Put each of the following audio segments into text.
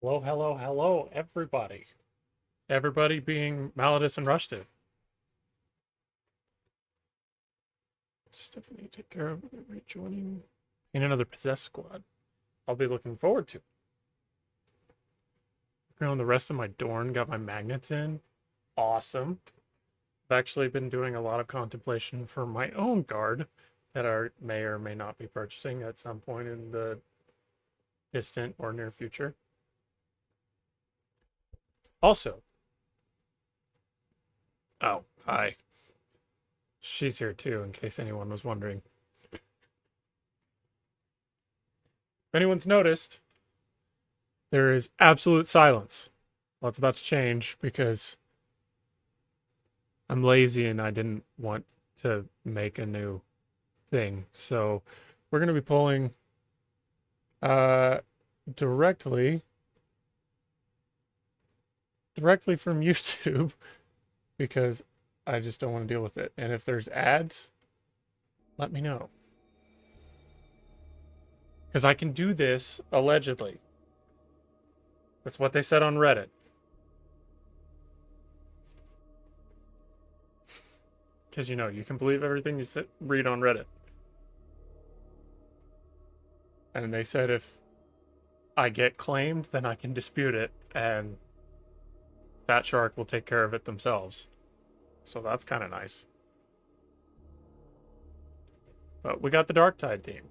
Hello, hello, hello, everybody. Everybody being Malladus and Rusted. Stephanie, take care of rejoining in another possessed squad. I'll be looking forward to. On the rest of my Dorn, got my magnets in. Awesome. I've actually been doing a lot of contemplation for my own guard that I may or may not be purchasing at some point in the distant or near future. Also, oh, hi. She's here too, in case anyone was wondering. If anyone's noticed, there is absolute silence. Well, it's about to change because I'm lazy and I didn't want to make a new thing. So we're going to be pulling directly from YouTube because I just don't want to deal with it. And if there's ads, let me know. Because I can do this allegedly. That's what they said on Reddit. Because you can believe everything you read on Reddit. And they said if I get claimed, then I can dispute it, and Fat Shark will take care of it themselves. So that's kind of nice. But we got the Darktide theme.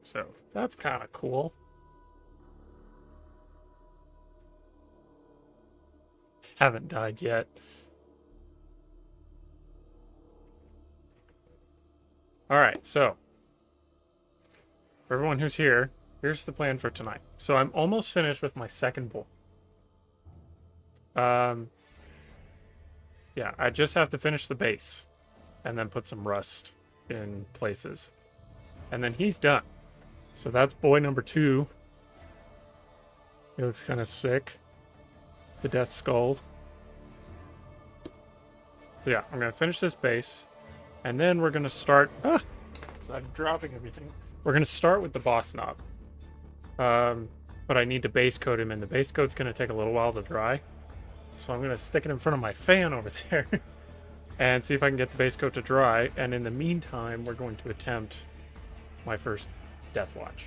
So that's kind of cool. Haven't died yet. Alright, so for everyone who's here, here's the plan for tonight. So I'm almost finished with my second bowl. Yeah, I just have to finish the base and then put some rust in places. And then he's done. So that's boy number 2. He looks kind of sick. The Death Skull. So yeah, I'm going to finish this base. And then we're going to start... so I'm dropping everything. We're going to start with the boss knob. But I need to base coat him, and the base coat's going to take a little while to dry. So I'm going to stick it in front of my fan over there and see if I can get the base coat to dry. And in the meantime, we're going to attempt my first Death Watch.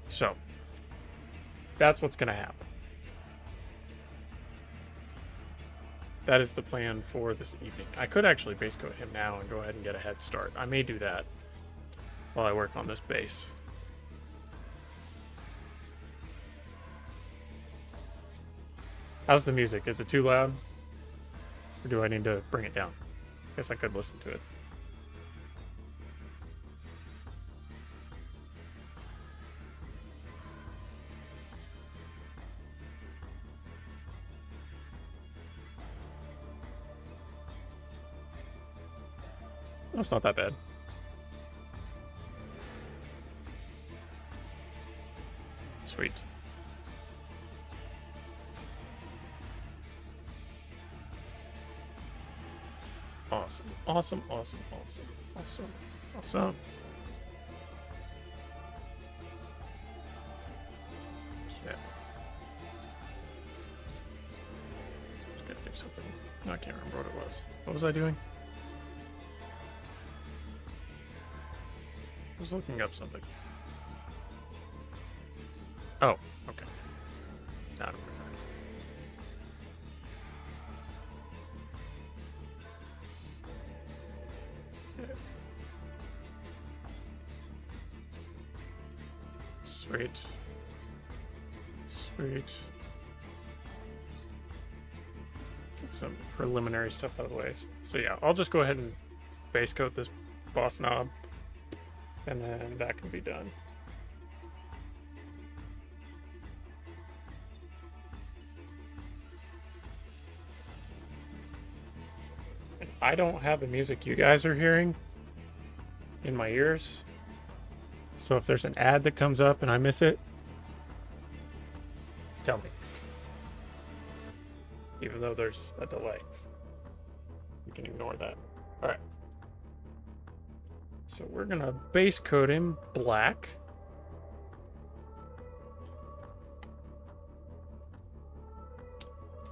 So that's what's going to happen. That is the plan for this evening. I could actually base coat him now and go ahead and get a head start. I may do that while I work on this base. How's the music? Is it too loud? Or do I need to bring it down? I guess I could listen to it. That's not that bad. Sweet. Awesome, awesome, awesome, awesome, awesome, awesome. Okay. Just gotta do something. I can't remember what it was. What was I doing? I was looking up something. Oh, okay. I don't remember. Okay. Sweet. Sweet. Get some preliminary stuff out of the way. So yeah, I'll just go ahead and base coat this boss knob, and then that can be done. And I don't have the music you guys are hearing in my ears. So if there's an ad that comes up and I miss it, tell me. Even though there's a delay. You can ignore that. Alright. So we're gonna base coat him black.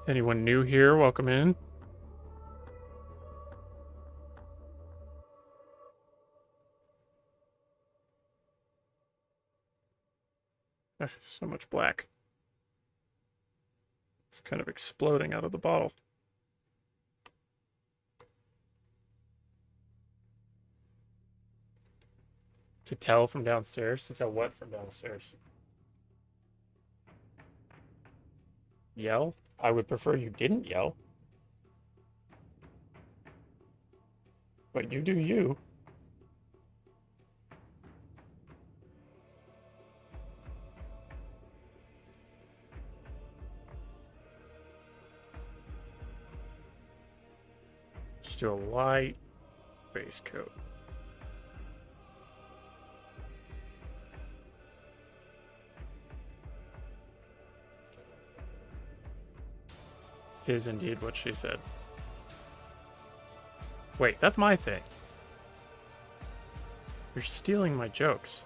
Anyone new here, welcome in. So much black. It's kind of exploding out of the bottle. To tell from downstairs? To tell what from downstairs? Yell? I would prefer you didn't yell. But you do you. Just do a light base coat. Tis indeed what she said. Wait, that's my thing. You're stealing my jokes.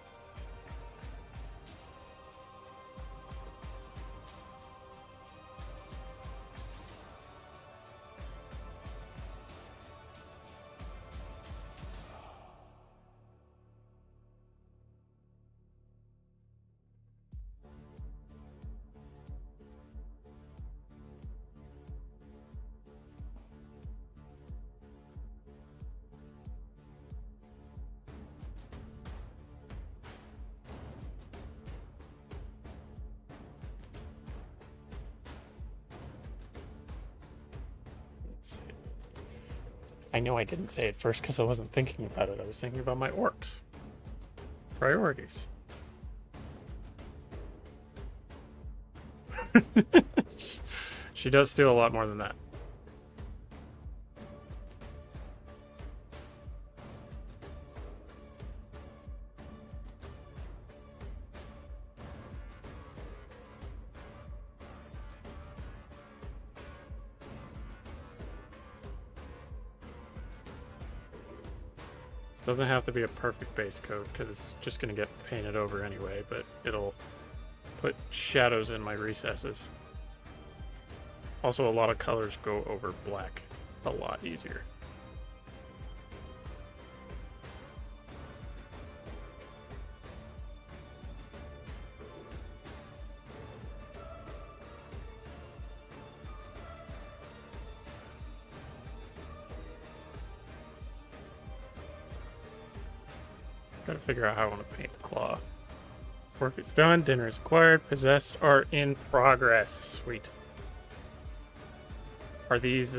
I know I didn't say it first because I wasn't thinking about it. I was thinking about my orcs. Priorities. She does steal a lot more than that. It doesn't have to be a perfect base coat because it's just going to get painted over anyway, but it'll put shadows in my recesses. Also, a lot of colors go over black a lot easier. Gotta figure out how I want to paint the claw. Work is done, dinner is acquired, possessed are in progress. Sweet. Are these,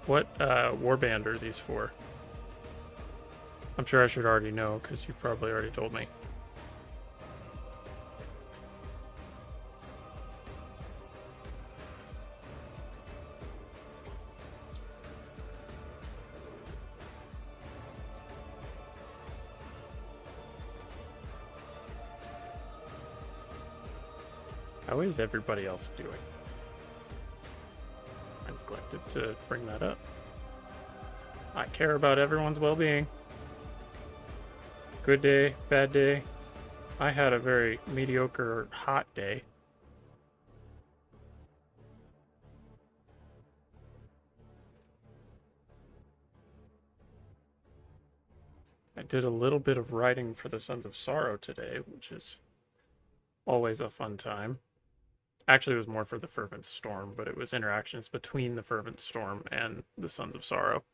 what, warband are these for? I'm sure I should already know, because you probably already told me. How is everybody else doing? I neglected to bring that up. I care about everyone's well-being. Good day, bad day. I had a very mediocre hot day. I did a little bit of writing for the Sons of Sorrow today, which is always a fun time. Actually, it was more for the Fervent Storm, but it was interactions between the Fervent Storm and the Sons of Sorrow.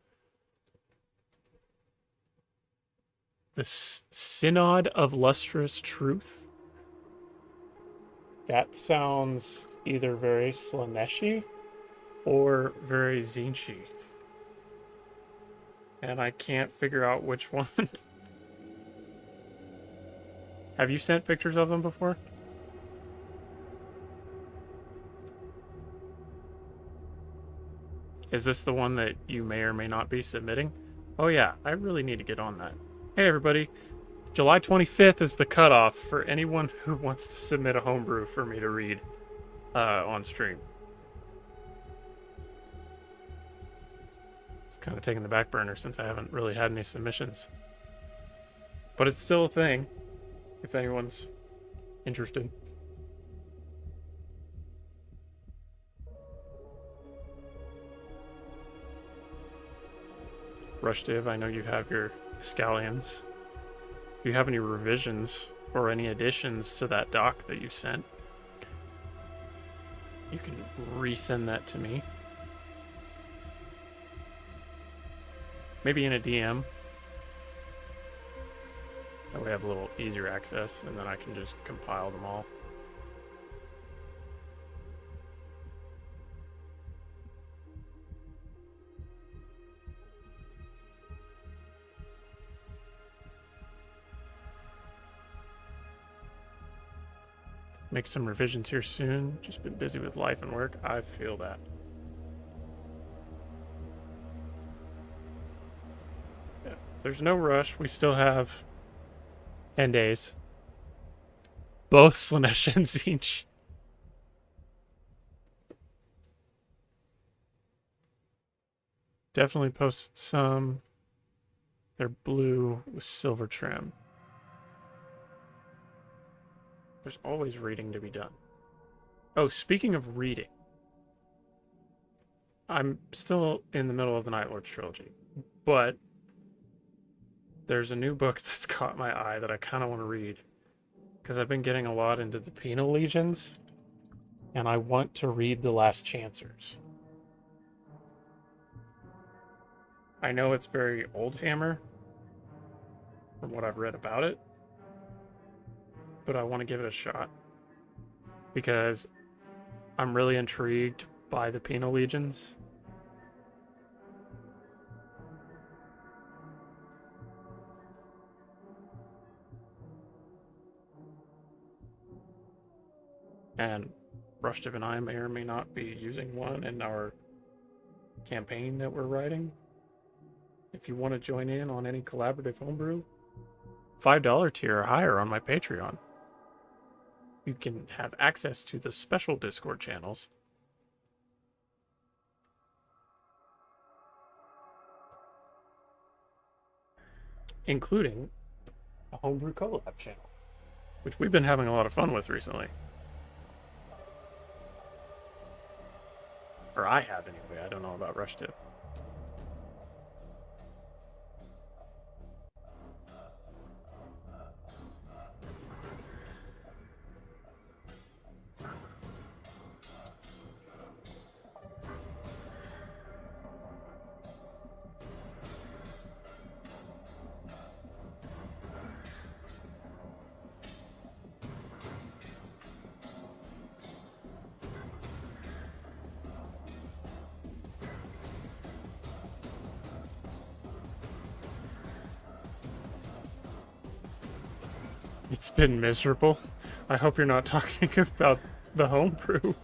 The Synod of Lustrous Truth? That sounds either very Slaaneshi or very Zinchi. And I can't figure out which one. Have you sent pictures of them before? Is this the one that you may or may not be submitting? Oh yeah, I really need to get on that. Hey everybody, July 25th is the cutoff for anyone who wants to submit a homebrew for me to read on stream. It's kind of taking the back burner since I haven't really had any submissions. But it's still a thing, if anyone's interested. Rushdiv, I know you have your scallions. If you have any revisions or any additions to that doc that you sent, you can resend that to me. Maybe in a DM. That way I have a little easier access, and then I can just compile them all. Make some revisions here soon. Just been busy with life and work. I feel that. Yeah, there's no rush. We still have 10 days. Both Slanesh and Zinch. Definitely posted some. They're blue with silver trim. There's always reading to be done. Oh, speaking of reading, I'm still in the middle of the Night Lords trilogy, but there's a new book that's caught my eye that I kind of want to read because I've been getting a lot into the penal legions, and I want to read The Last Chancers. I know it's very old Hammer from what I've read about it, but I want to give it a shot because I'm really intrigued by the penal legions. And Rushdiv and I may or may not be using one in our campaign that we're writing. If you want to join in on any collaborative homebrew, $5 tier or higher on my Patreon. You can have access to the special Discord channels. Including a homebrew collab channel, which we've been having a lot of fun with recently. Or I have anyway, I don't know about Rushdiv. It's been miserable. I hope you're not talking about the homebrew.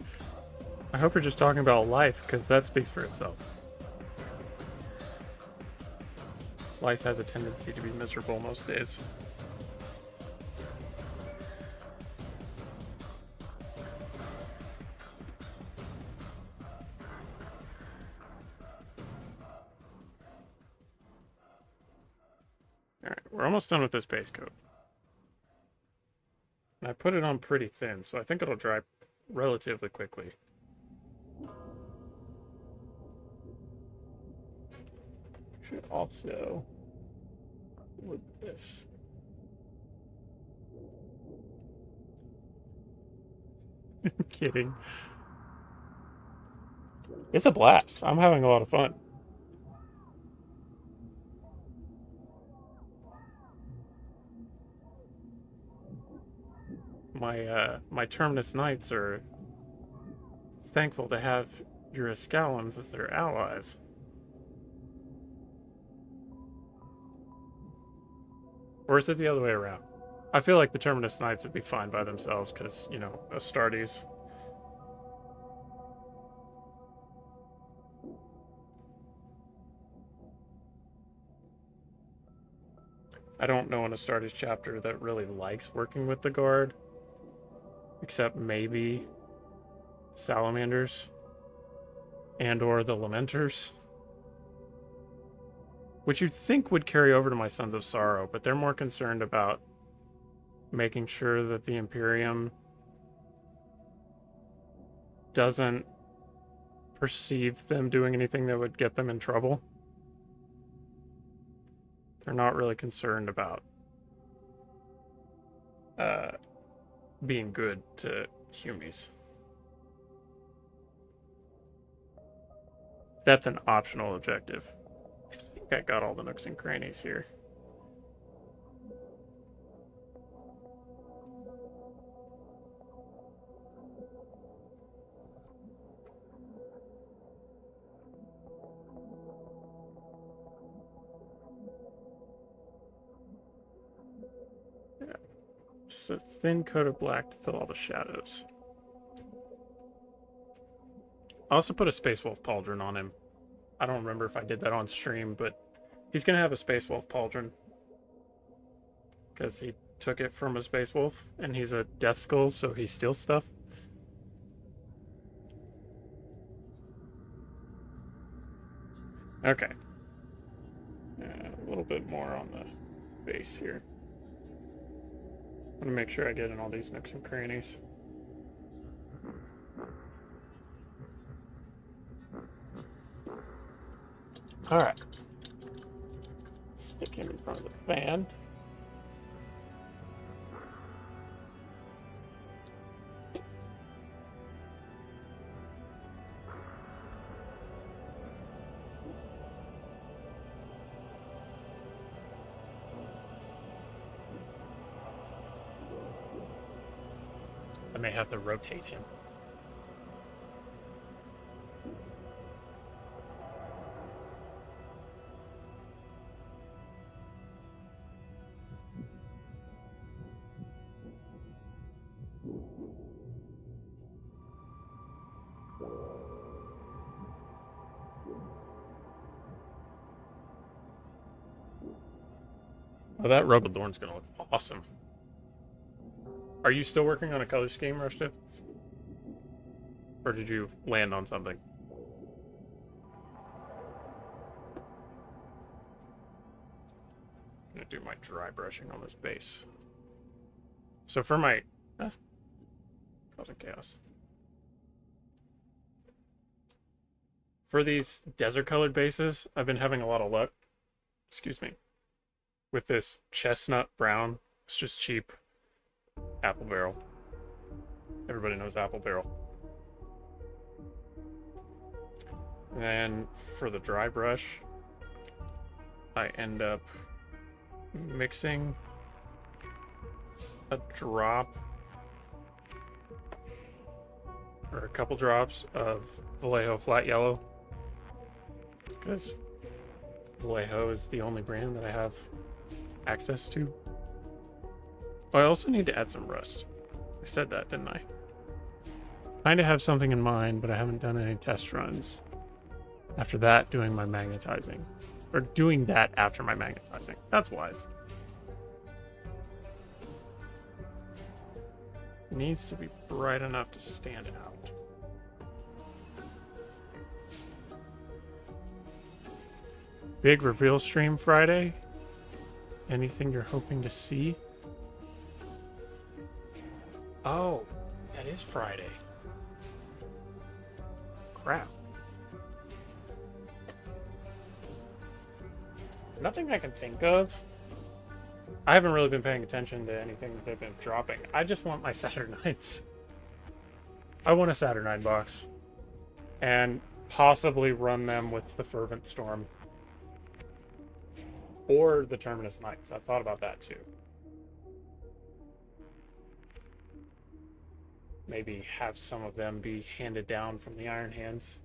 I hope you're just talking about life, because that speaks for itself. Life has a tendency to be miserable most days. Alright, we're almost done with this base coat. And I put it on pretty thin, so I think it'll dry relatively quickly. Should also with this. I'm kidding. It's a blast. I'm having a lot of fun. My Terminus Knights are thankful to have your Escalons as their allies. Or is it the other way around? I feel like the Terminus Knights would be fine by themselves because, you know, Astartes. I don't know an Astartes chapter that really likes working with the Guard. Except maybe Salamanders and or the Lamenters. Which you'd think would carry over to my Sons of Sorrow, but they're more concerned about making sure that the Imperium doesn't perceive them doing anything that would get them in trouble. They're not really concerned about being good to humies. That's an optional objective. I think I got all the nooks and crannies here. Yeah. Just a thin coat of black to fill all the shadows. I also put a Space Wolf Pauldron on him. I don't remember if I did that on stream, but he's going to have a Space Wolf Pauldron. Because he took it from a Space Wolf, and he's a Death Skull, so he steals stuff. Okay. A little bit more on the base here. I'm going to make sure I get in all these nooks and crannies. Alright. Stick him in front of the fan. I may have to rotate him. Oh, that Rogodorn's gonna look awesome. Are you still working on a color scheme, Rushdip? Or did you land on something? I'm gonna do my dry brushing on this base. So for my... causing chaos. For these desert-colored bases, I've been having a lot of luck. Excuse me. With this chestnut brown. It's just cheap. Apple barrel. Everybody knows apple barrel. And then for the dry brush, I end up mixing a drop or a couple drops of Vallejo flat yellow, because Vallejo is the only brand that I have access to. Oh, I also need to add some rust. I said that, didn't I? Kind of have something in mind, but I haven't done any test runs. After that, doing my magnetizing. Or doing that after my magnetizing. That's wise. It needs to be bright enough to stand out. Big reveal stream Friday. Anything you're hoping to see? Oh, that is Friday. Crap. Nothing I can think of. I haven't really been paying attention to anything that they've been dropping. I just want my Saturnites. I want a Saturnine box. And possibly run them with the Fervent Storm. Or the Terminus Knights. I've thought about that too. Maybe have some of them be handed down from the Iron Hands.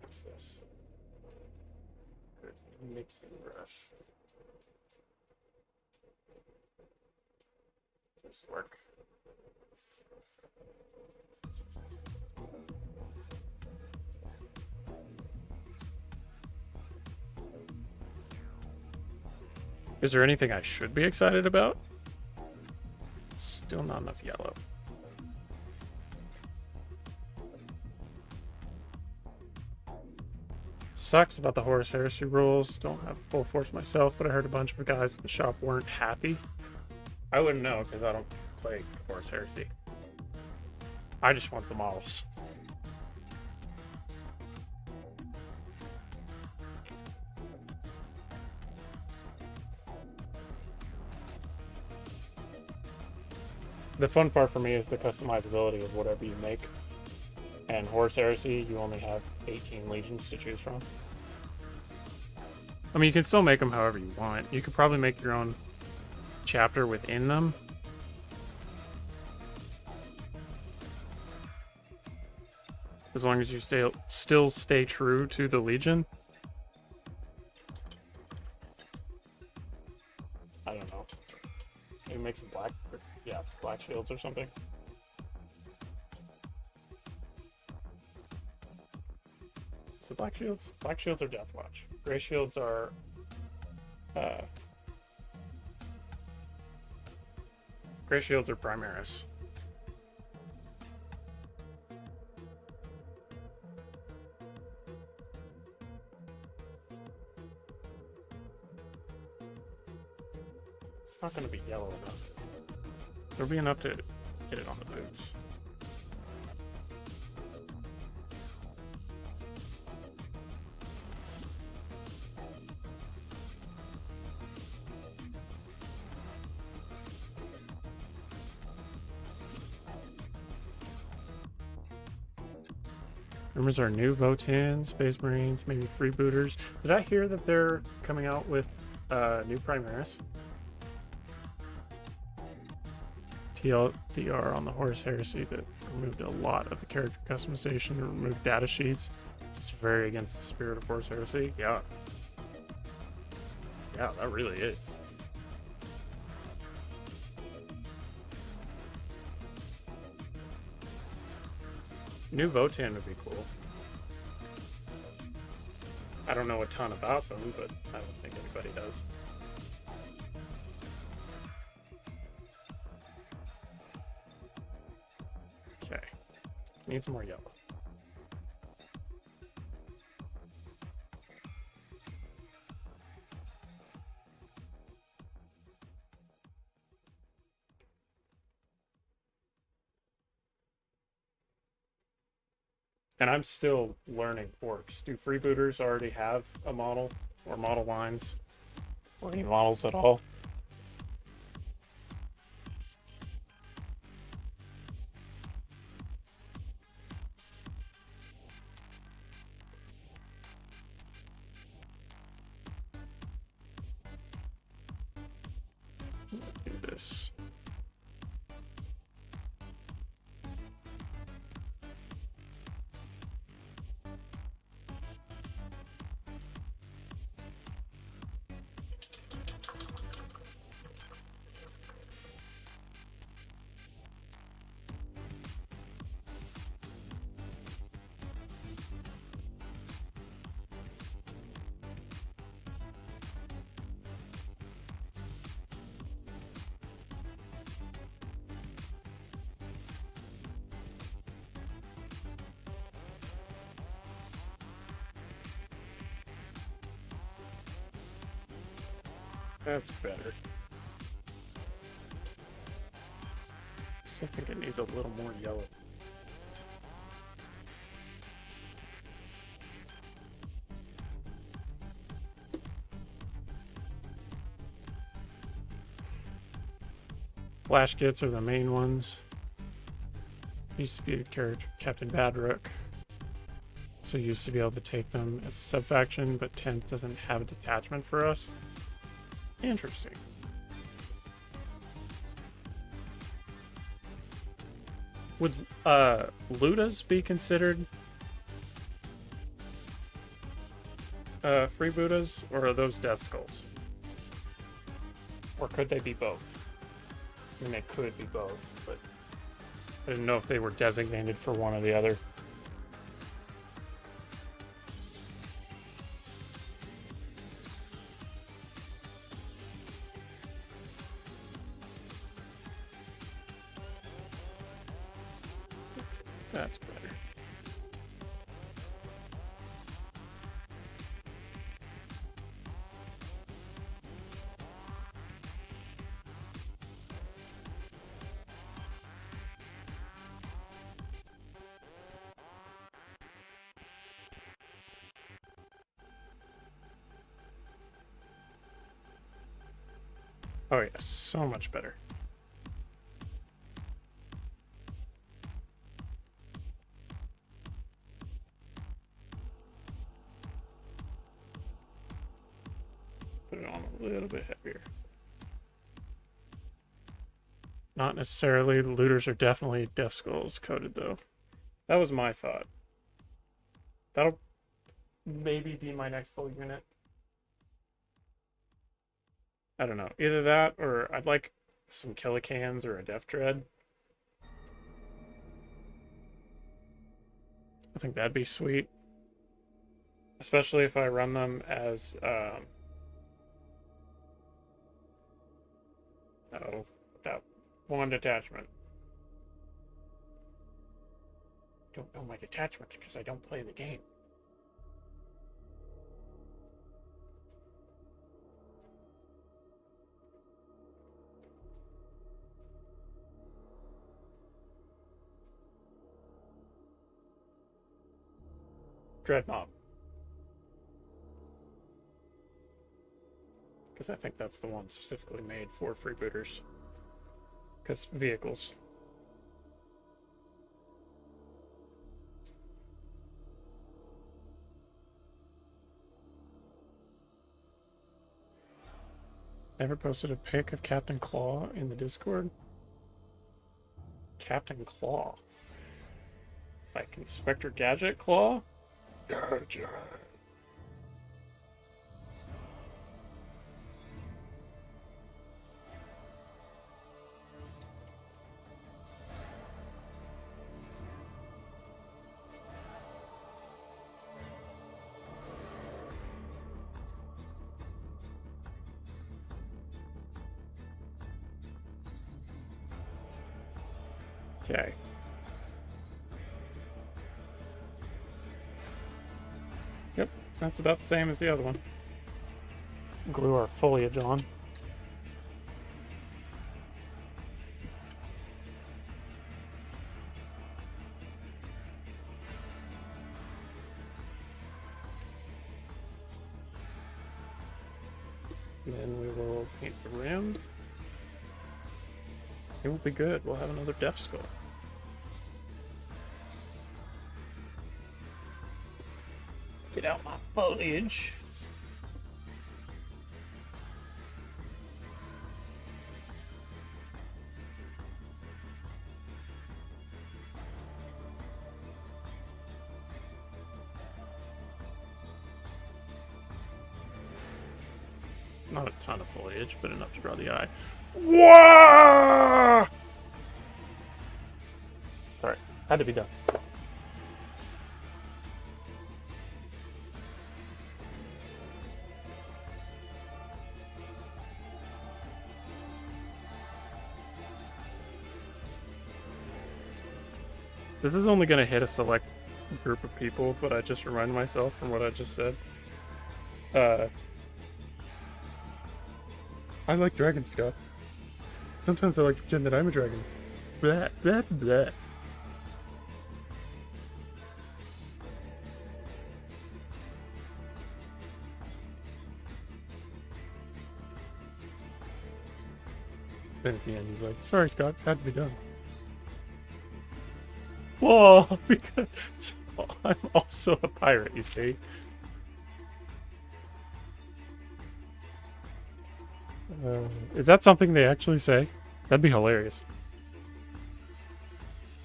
What's this? Good mixing brush. Does this work? Is there anything I should be excited about? Still not enough yellow. Sucks about the Horus Heresy rules. Don't have full force myself, but I heard a bunch of guys at the shop weren't happy. I wouldn't know because I don't play Horus Heresy. I just want the models. The fun part for me is the customizability of whatever you make. And Horus Heresy, you only have 18 legions to choose from. I mean, you can still make them however you want. You could probably make your own chapter within them. As long as you still stay true to the legion. I don't know. Maybe make some black shields or something. So black shields? Black shields are Deathwatch. Gray shields are Gray shields are Primaris. It's not going to be yellow enough. There'll be enough to get it on the boots. Rumors are new Votan, Space Marines, maybe freebooters. Did I hear that they're coming out with new Primaris? TLDR on the Horus Heresy that removed a lot of the character customization and removed data sheets. It's very against the spirit of Horus Heresy. Yeah. Yeah, that really is. New Votan would be cool. I don't know a ton about them, but I don't think anybody does. Okay. Need some more yellow. And I'm still learning orcs. Do freebooters already have a model or model lines or any models at all? Do this. That's better. Still think it needs a little more yellow. Flash kits are the main ones. Used to be the character Captain Badrook. So used to be able to take them as a sub-faction, but 10th doesn't have a detachment for us. Interesting. Would Ludas be considered freebooters, or are those Death Skulls? Or could they be both? I mean, they could be both, but I didn't know if they were designated for one or the other. That's better. Oh yeah, so much better. Put it on a little bit heavier. Not necessarily. The looters are definitely Death Skulls coated, though. That was my thought. That'll maybe be my next full unit. I don't know. Either that, or I'd like some Killicans or a Death Dread. I think that'd be sweet. Especially if I run them as, oh, that one detachment. Don't know my detachment because I don't play the game. Dread Mob. Because I think that's the one specifically made for freebooters. Because vehicles. Ever posted a pic of Captain Claw in the Discord? Captain Claw? Like Inspector Gadget Claw? Gadget. Okay. Yep, that's about the same as the other one. Glue our foliage on. Then we will paint the rim. It will be good. We'll have another Death Skull. Get out my foliage. Not a ton of foliage, but enough to draw the eye. Whoa! Sorry, had to be done. This is only going to hit a select group of people, but I just reminded myself from what I just said. I like dragon stuff. Sometimes I like to pretend that I'm a dragon. Blah, blah, blah. Then at the end, he's like, sorry, Scott, had to be done. Whoa, because I'm also a pirate, you see. Is that something they actually say? That'd be hilarious.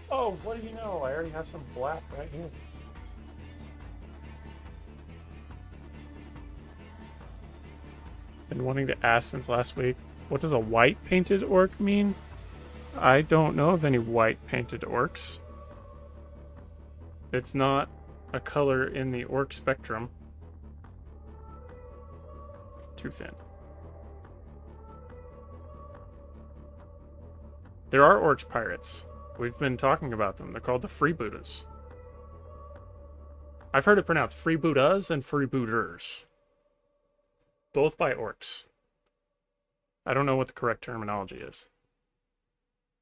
Oh, what do you know? I already have some black right here. Been wanting to ask since last week, what does a white painted orc mean? I don't know of any white painted orcs. It's not a color in the orc spectrum. Too thin. There are orcs pirates. We've been talking about them. They're called the freebooters. I've heard it pronounced freebooters and freebooters. Both by orcs. I don't know what the correct terminology is.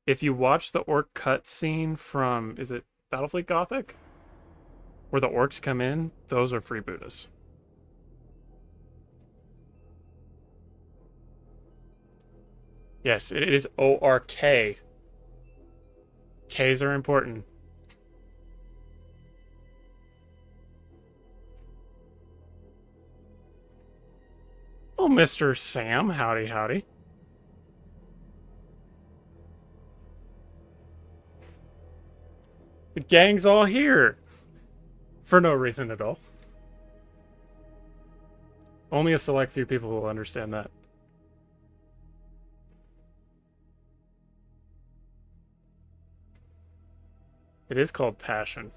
If you watch the orc cutscene from, is it Battlefleet Gothic? Where the orcs come in, those are freebooters. Yes, it is O-R-K. Ks are important. Oh, Mr. Sam, howdy, howdy. The gang's all here. For no reason at all. Only a select few people will understand that. It is called passion.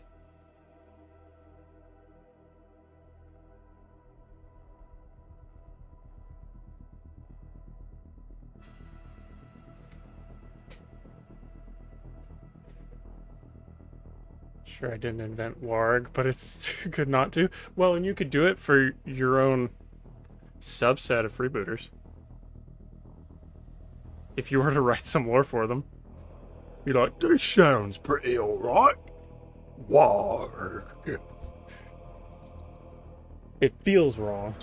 Sure, I didn't invent warg, but it's good not to. Well, and you could do it for your own subset of freebooters. If you were to write some lore for them. Be like, this sounds pretty alright. Warg. It feels wrong.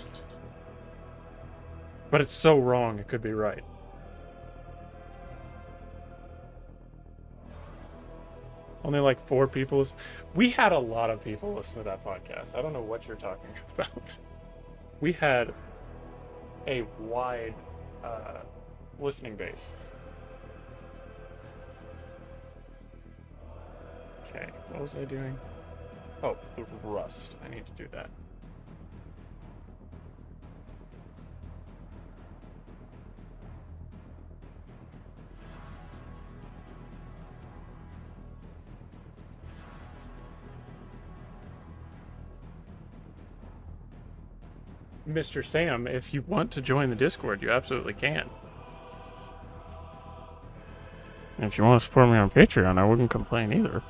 But it's so wrong it could be right. Only like 4 people. We had a lot of people listen to that podcast. I don't know what you're talking about. We had a wide listening base. Okay, what was I doing? Oh, the rust. I need to do that. Mr. Sam, if you want to join the Discord, you absolutely can. And if you want to support me on Patreon, I wouldn't complain either.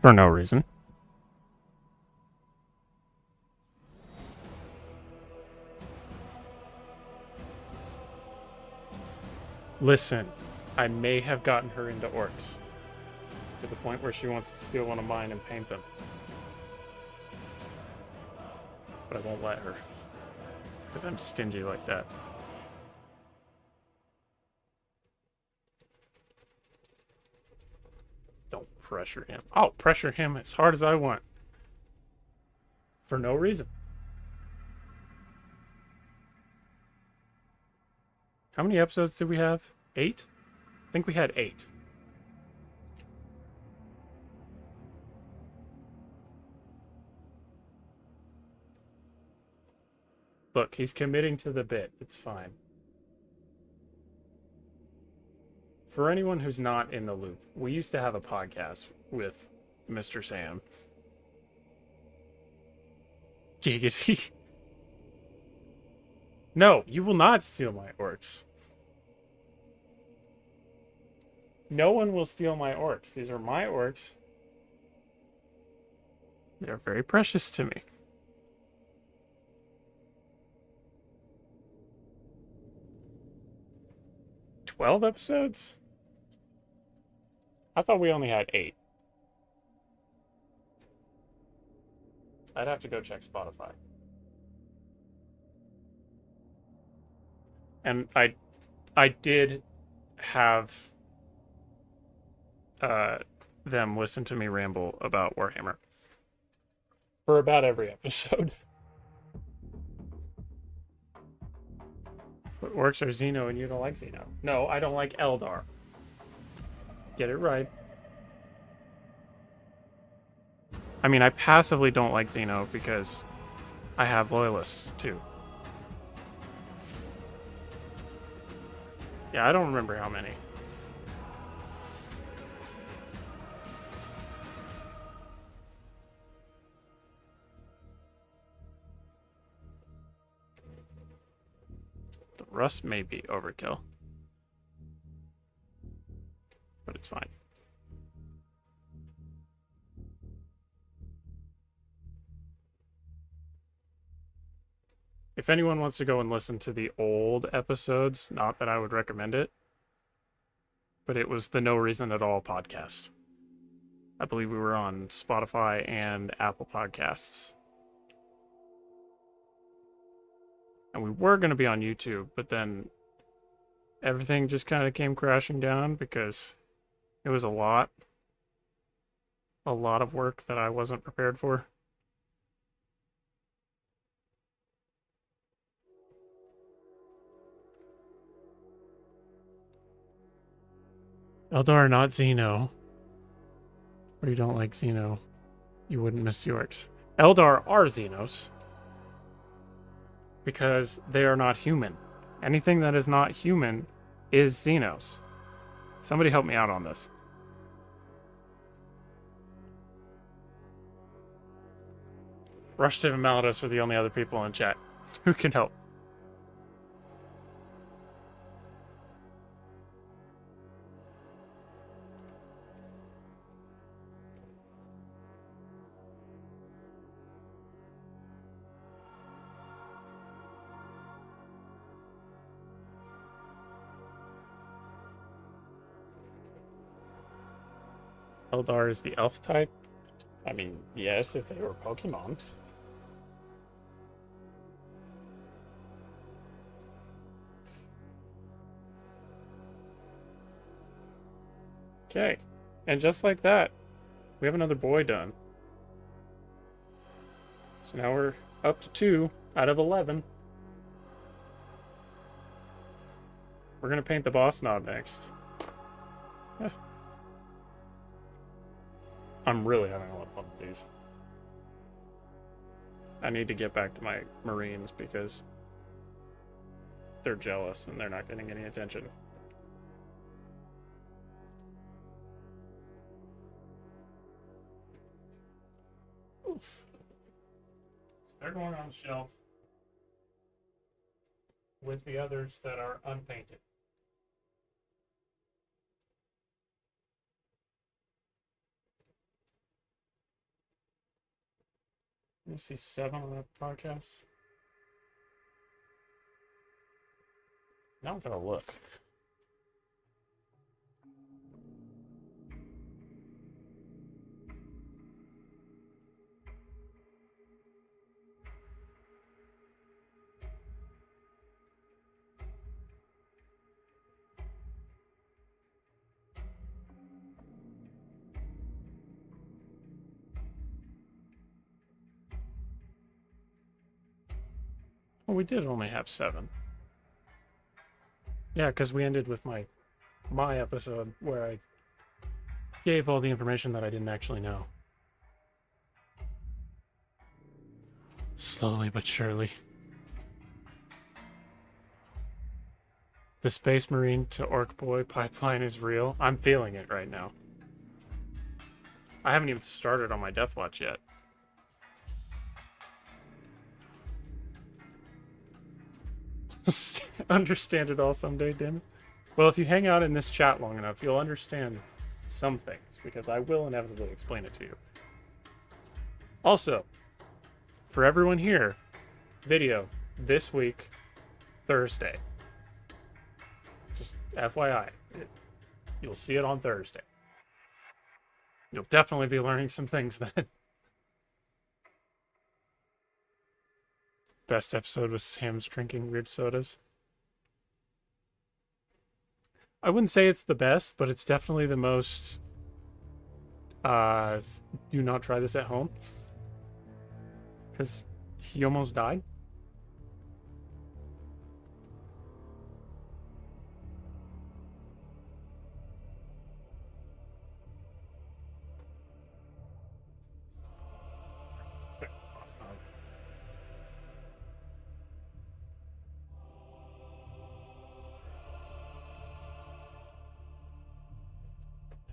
For no reason. Listen, I may have gotten her into orcs. To the point where she wants to steal one of mine and paint them. But I won't let her. Because I'm stingy like that. Don't pressure him. I'll pressure him as hard as I want. For no reason. How many episodes did we have? 8? I think we had 8. Look, he's committing to the bit. It's fine. For anyone who's not in the loop, we used to have a podcast with Mr. Sam. Giggity. No, you will not steal my orcs. No one will steal my orcs. These are my orcs. They're very precious to me. 12 episodes? I thought we only had 8. I'd have to go check Spotify. And I did have them listen to me ramble about Warhammer for about every episode. But orcs are Xeno and you don't like Xeno. No, I don't like Eldar. Get it right. I mean, I passively don't like Xeno because I have loyalists too. Yeah, I don't remember how many. The rust may be overkill, but it's fine. If anyone wants to go and listen to the old episodes, not that I would recommend it, but it was the No Reason at All podcast. I believe we were on Spotify and Apple Podcasts. And we were going to be on YouTube, but then everything just kind of came crashing down because it was a lot of work that I wasn't prepared for. Eldar, not Xeno. Or you don't like Xeno. You wouldn't miss the orcs. Eldar are Xenos. Because they are not human. Anything that is not human is Xenos. Somebody help me out on this. Rushdip and Malodus are the only other people in chat who can help. Eldar is the elf type? I mean, yes, if they were Pokemon. Okay, and just like that, we have another boy done. So now we're up to 2 out of 11. We're gonna paint the boss knob next. I'm really having a lot of fun with these. I need to get back to my Marines because they're jealous and they're not getting any attention. Oof. They're going on the shelf with the others that are unpainted. Let me see 7 on that podcast. Now I'm gonna look. Well, we did only have 7. Yeah, because we ended with my episode where I gave all the information that I didn't actually know. Slowly but surely. The Space Marine to Orc Boy pipeline is real. I'm feeling it right now. I haven't even started on my Death Watch yet. Understand it all someday, damn it. Well, if you hang out in this chat long enough, you'll understand some things, because I will inevitably explain it to you. Also, for everyone here, video this week, Thursday. Just FYI, you'll see it on Thursday. You'll definitely be learning some things then. Best episode was Sam's drinking weird sodas. I wouldn't say it's the best, but it's definitely the most do not try this at home. Because he almost died.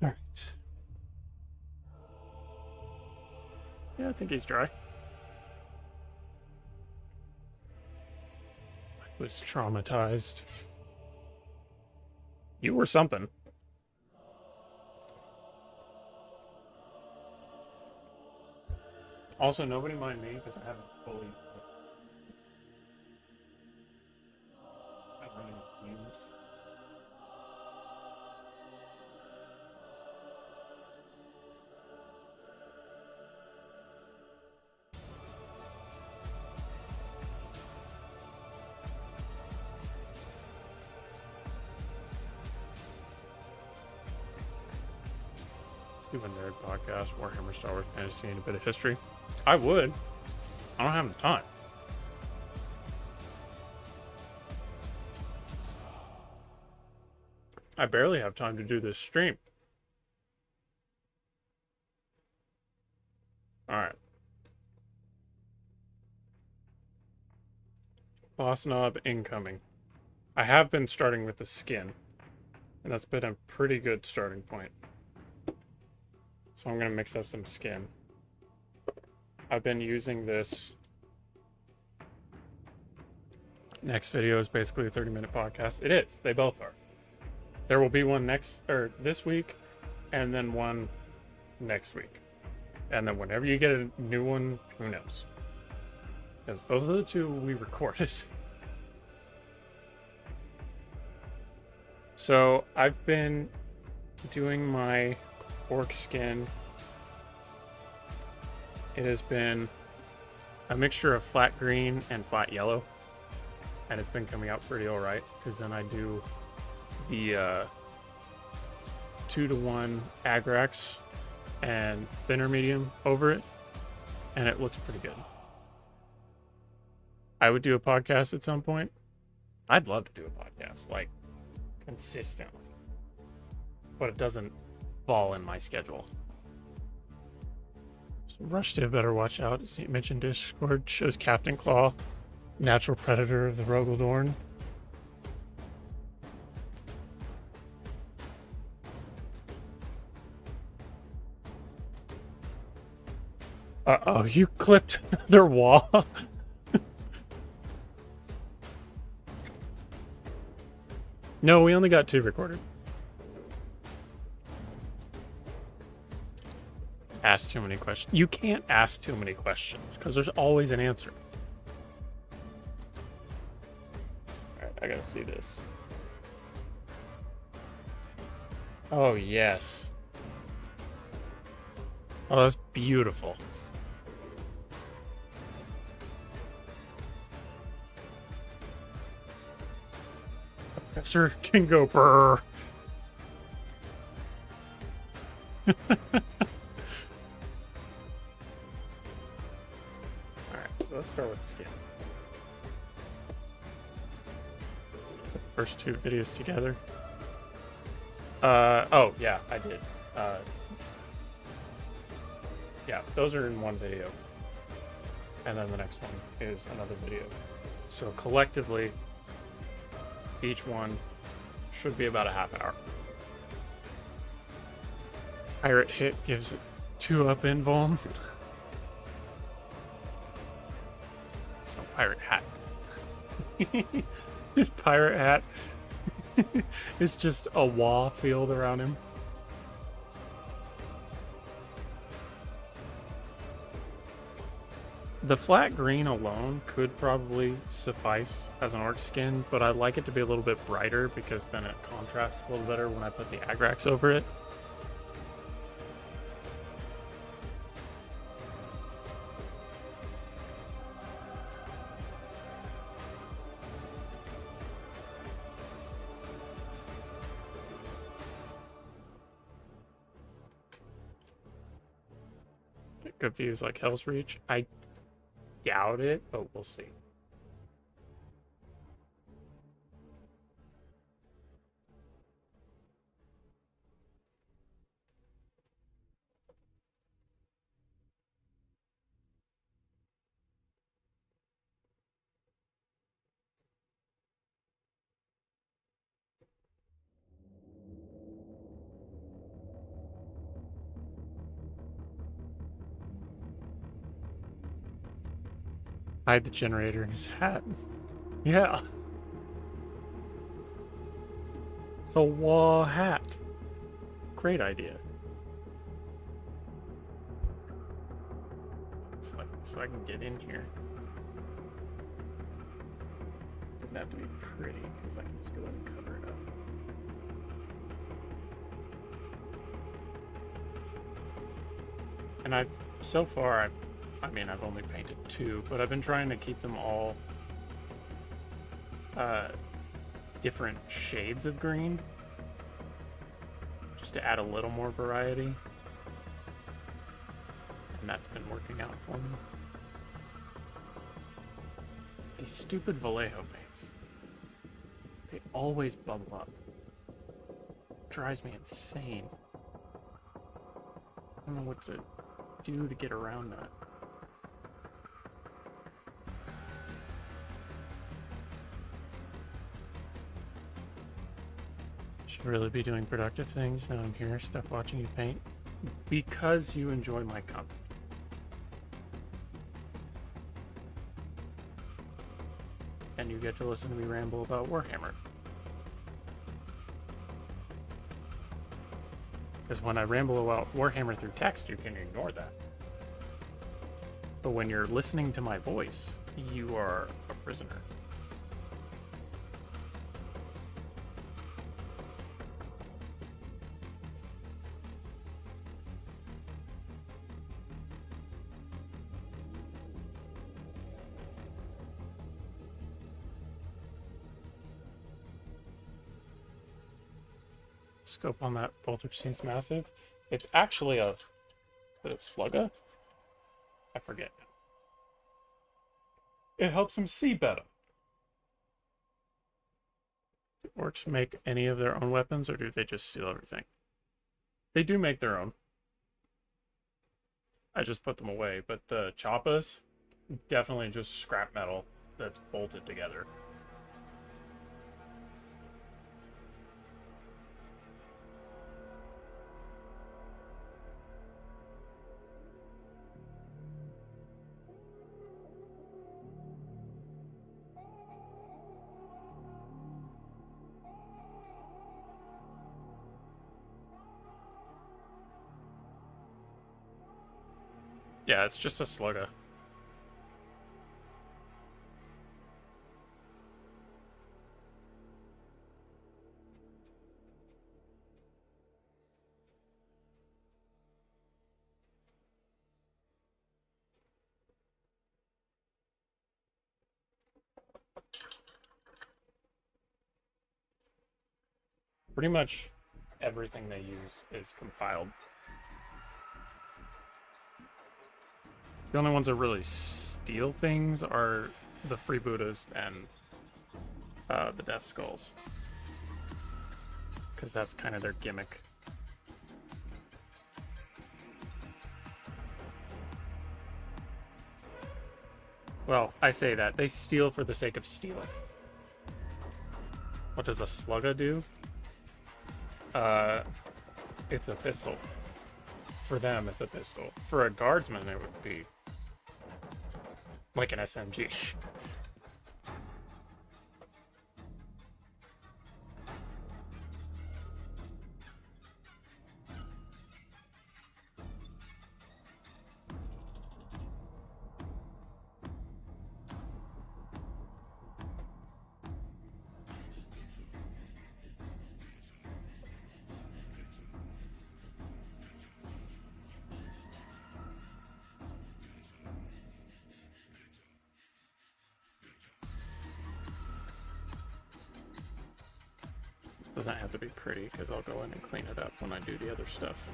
Alright. Yeah, I think he's dry. I was traumatized. You were something. Also, nobody mind me because I haven't fully. I'm running fumes. Do a nerd podcast, Warhammer, Star Wars, fantasy, and a bit of history. I would. I don't have the time. I barely have time to do this stream. Alright. Boss knob incoming. I have been starting with the skin, and that's been a pretty good starting point. So I'm going to mix up some skin. I've been using this. Next video is basically a 30-minute podcast. It is. They both are. There will be one this week, and then one next week. And then whenever you get a new one, who knows? Because those are the two we recorded. So I've been doing my orc skin. It has been a mixture of flat green and flat yellow. And it's been coming out pretty alright, because then I do the 2-to-1 Agrax and thinner medium over it, and it looks pretty good. I would do a podcast at some point. I'd love to do a podcast, like, consistently. But it doesn't fall in my schedule. So Rushtiv better watch out. As he mentioned, Discord shows Captain Claw, natural predator of the Rogaldorn. Uh-oh, you clipped another wall. No, we only got 2 recorded. Ask too many questions. You can't ask too many questions, because there's always an answer. Alright, I gotta see this. Oh, yes. Oh, that's beautiful. Professor can go brrr. Alright, so let's start with skin. Put the first 2 videos together. Oh, yeah, I did. Yeah, those are in one video. And then the next one is another video. So collectively, each one should be about a half hour. Pirate hit gives it 2 up invuln. Oh, pirate hat. His pirate hat. It's just a wall field around him. The flat green alone could probably suffice as an orc skin, but I like it to be a little bit brighter because then it contrasts a little better when I put the Agrax over it. Get good views like Hell's Reach. I doubt it, but we'll see. Hide the generator in his hat. Yeah. It's a wall hat. Great idea. It's like, so I can get in here. Doesn't have to be pretty, because I can just go ahead and cover it up. And so far, I mean, I've only painted 2, but I've been trying to keep them all different shades of green, just to add a little more variety. And that's been working out for me. These stupid Vallejo paints. They always bubble up. It drives me insane. I don't know what to do to get around that. Should really be doing productive things. Now I'm here stuck watching you paint. Because you enjoy my company. And you get to listen to me ramble about Warhammer. Because when I ramble about Warhammer through text, you can ignore that. But when you're listening to my voice, you are a prisoner. Scope on that bolter seems massive. It's actually a slugger? I forget now. It helps him see better. Do orcs make any of their own weapons, or do they just steal everything? They do make their own. I just put them away, but the choppas, definitely just scrap metal that's bolted together. Yeah, it's just a slugger. Pretty much everything they use is compiled. The only ones that really steal things are the freebooters and the Death Skulls. Because that's kind of their gimmick. Well, I say that. They steal for the sake of stealing. What does a slugger do? It's a pistol. For them, it's a pistol. For a guardsman, it would be like an SMG. Doesn't have to be pretty, because I'll go in and clean it up when I do the other stuff.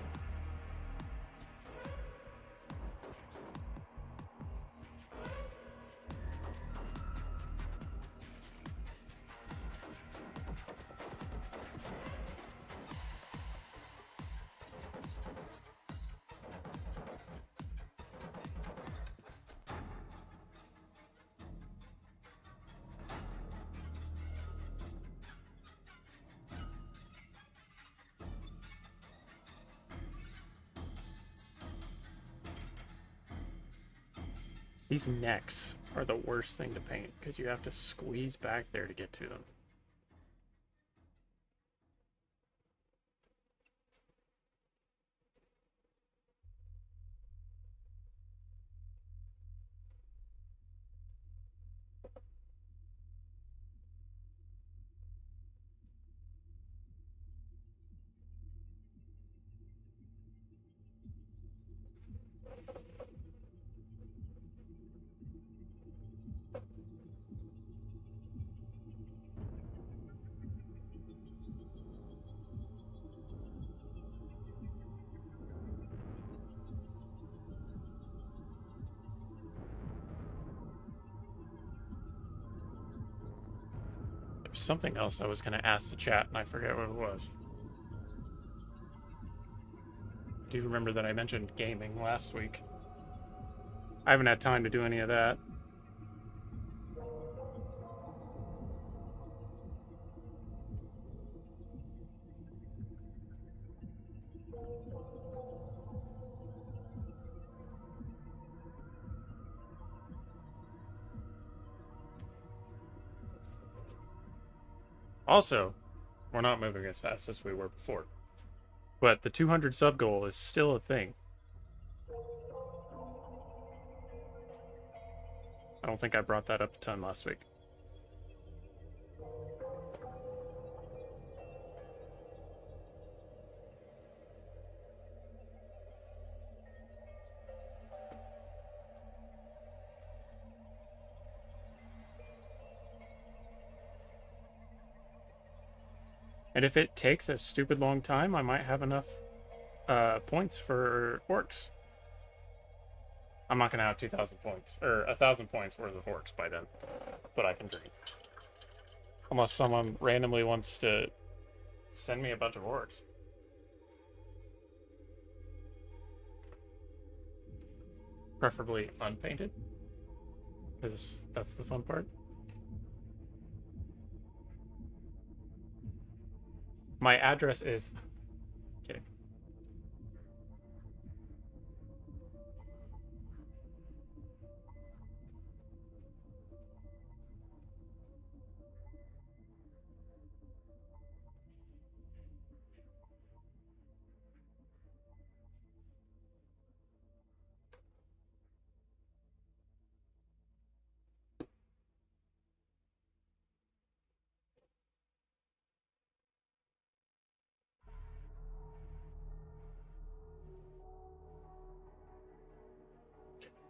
These necks are the worst thing to paint, because you have to squeeze back there to get to them. There's something else I was going to ask the chat, and I forget what it was. Do you remember that I mentioned gaming last week? I haven't had time to do any of that. Also, we're not moving as fast as we were before. But the 200 sub goal is still a thing. I don't think I brought that up a ton last week. And if it takes a stupid long time, I might have enough points for orcs. I'm not gonna have 2,000 points, or 1,000 points worth of orcs by then, but I can dream. Unless someone randomly wants to send me a bunch of orcs. Preferably unpainted, because that's the fun part. My address is... Kidding.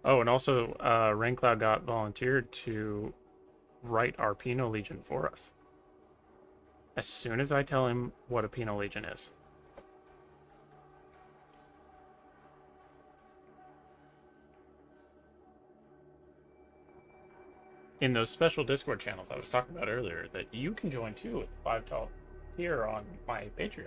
Oh, and also, Raincloud got volunteered to write our Penal Legion for us. As soon as I tell him what a Penal Legion is. In those special Discord channels I was talking about earlier, that you can join too at the $5 tier on my Patreon.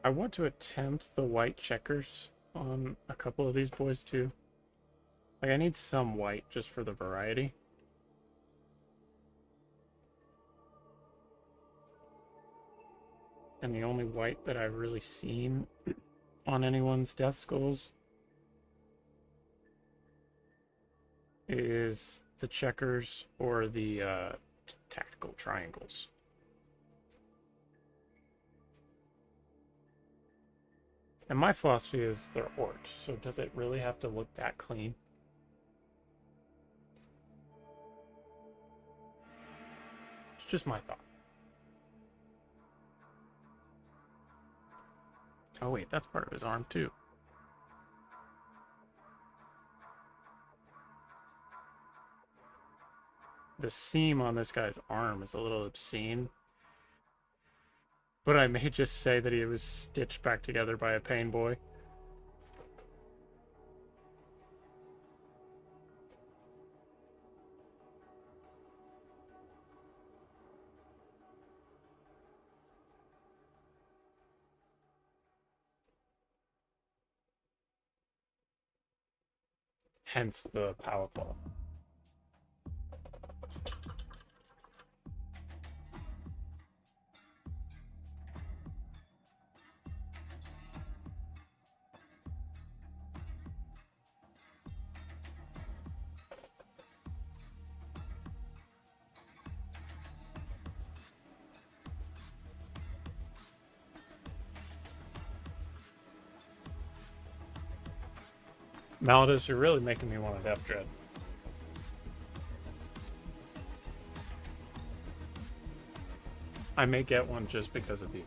I want to attempt the white checkers on a couple of these boys too. Like, I need some white just for the variety. And the only white that I've really seen on anyone's death skulls is the checkers or the tactical triangles. And my philosophy is they're orcs, so does it really have to look that clean? It's just my thought. Oh wait, that's part of his arm too. The seam on this guy's arm is a little obscene. But I may just say that he was stitched back together by a pain boy. Hence the power claw. Malodus, you're really making me want a Death Dread. I may get one just because of you.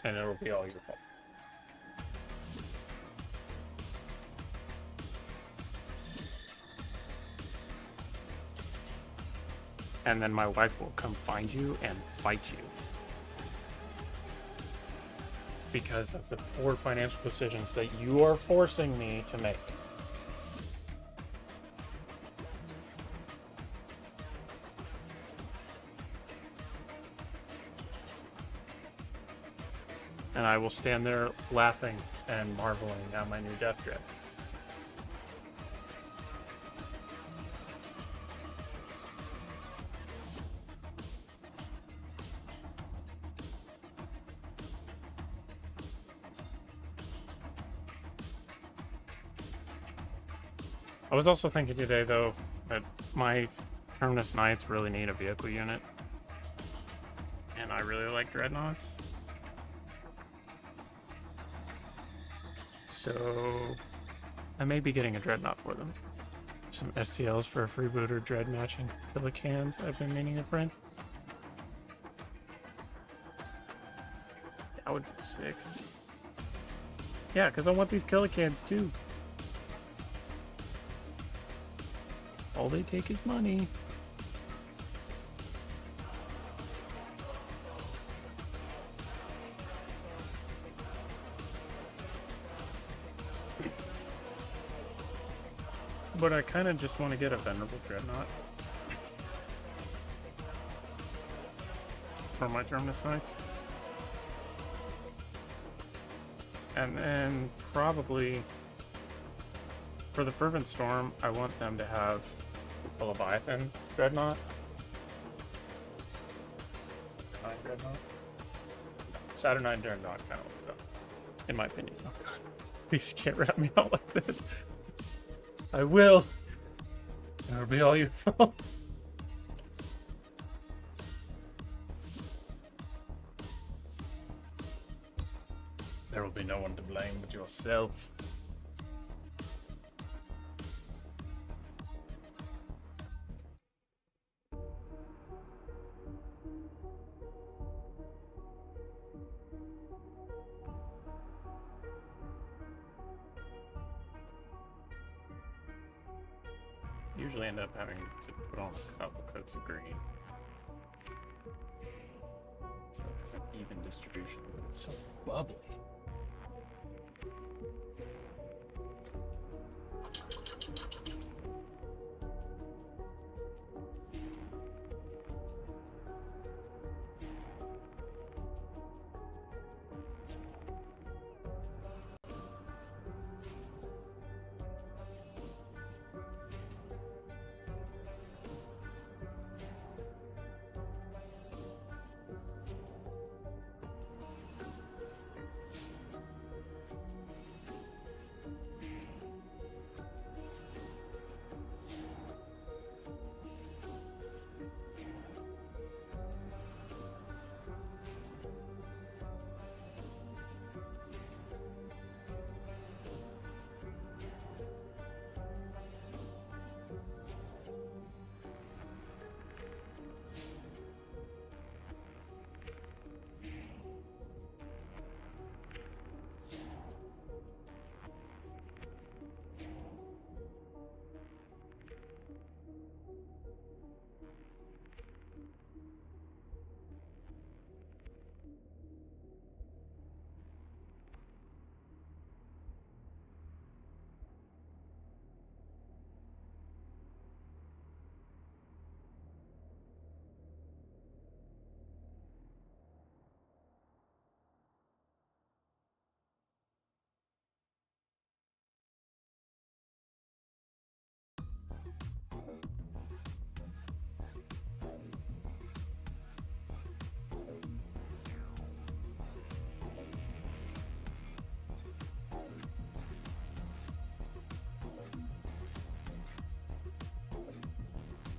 And it'll be all your fault. And then my wife will come find you and fight you. Because of the poor financial decisions that you are forcing me to make. And I will stand there laughing and marveling at my new Death Dread. I was also thinking today, though, that my Terminus Knights really need a vehicle unit. And I really like Dreadnoughts. So I may be getting a Dreadnought for them. Some STLs for a freebooter Dread matching Killicans I've been meaning to print. That would be sick. Yeah, because I want these Killicans too. All they take is money. But I kind of just want to get a Venerable Dreadnought for my Terminus Knights. And then probably for the Fervent Storm, I want them to have a Leviathan Dreadnought. Saturnine Dreadnought. Saturnine Dreadnought kind of looks up, in my opinion. Oh god. Please can't wrap me out like this. I will. It'll be all your fault. There will be no one to blame but yourself. Usually end up having to put on a couple coats of green. So it's an even distribution, but it's so bubbly.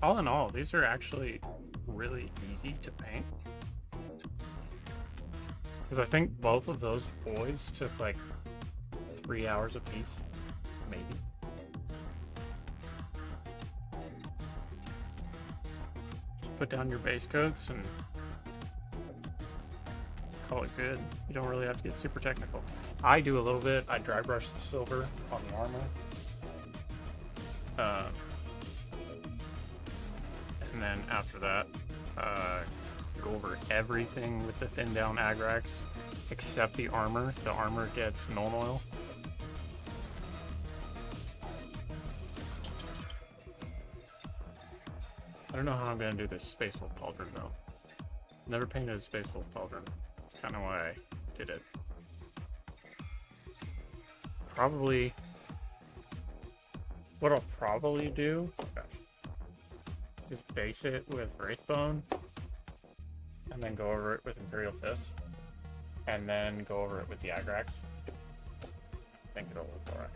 All in all, these are actually really easy to paint. Because I think both of those boys took like 3 hours apiece. Maybe. Just put down your base coats and call it good. You don't really have to get super technical. I do a little bit. I dry brush the silver on the armor. And then after that, go over everything with the thin down Agrax except the armor. The armor gets Null Oil. I don't know how I'm gonna do this Space Wolf Pauldron though. Never painted a Space Wolf Pauldron. That's kind of why I did it. Probably, what I'll probably do is base it with Wraithbone, and then go over it with Imperial Fist, and then go over it with the Agrax. I think it'll look alright.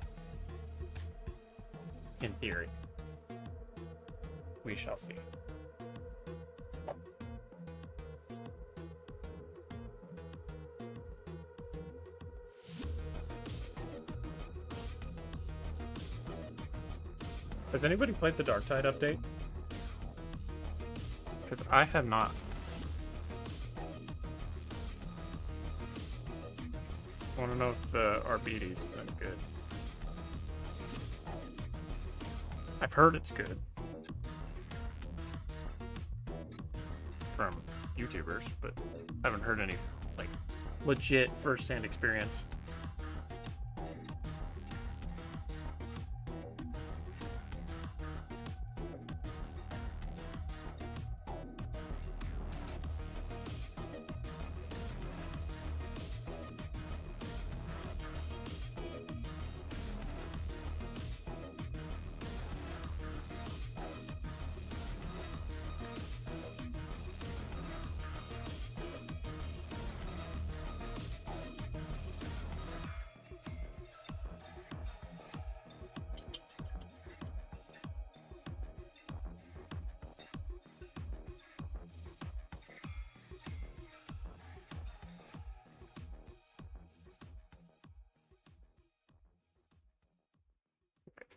In theory. We shall see. Has anybody played the Darktide update? Because I have not. I want to know if Arbites is any good. I've heard it's good. From YouTubers, but I haven't heard any, like, legit first-hand experience.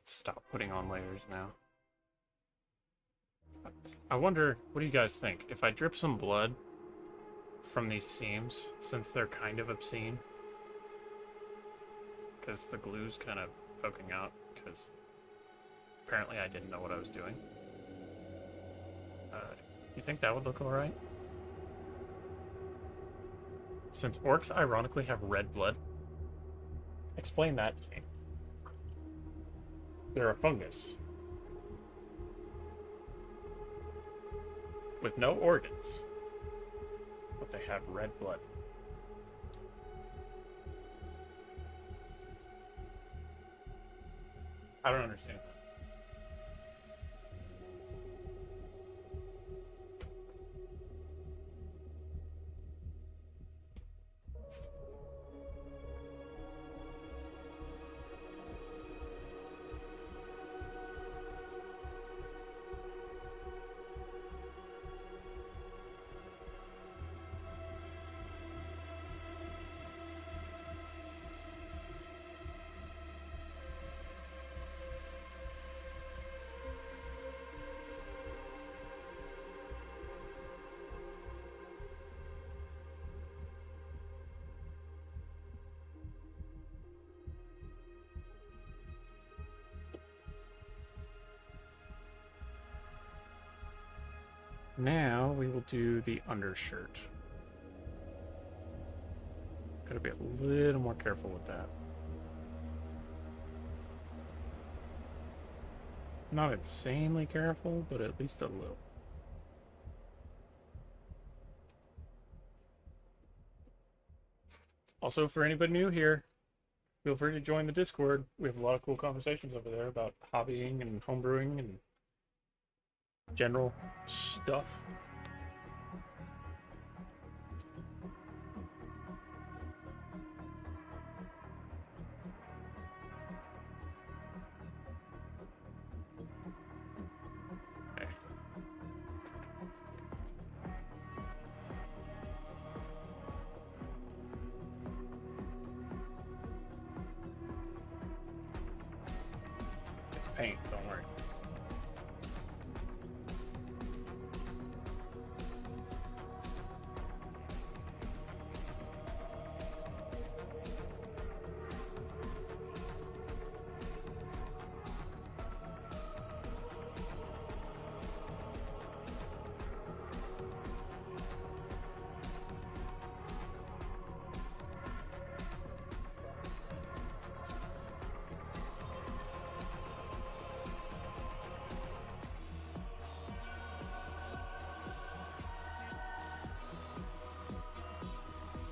Stop putting on layers now. I wonder, what do you guys think? If I drip some blood from these seams, since they're kind of obscene, because the glue's kind of poking out, because apparently I didn't know what I was doing. You think that would look alright? Since orcs ironically have red blood. Explain that to me. They're a fungus with no organs, but they have red blood. I don't understand that. Now we will do the undershirt. Gotta be a little more careful with that. Not insanely careful, but at least a little. Also, for anybody new here, feel free to join the Discord. We have a lot of cool conversations over there about hobbying and homebrewing and general stuff. Okay. paint, don't worry.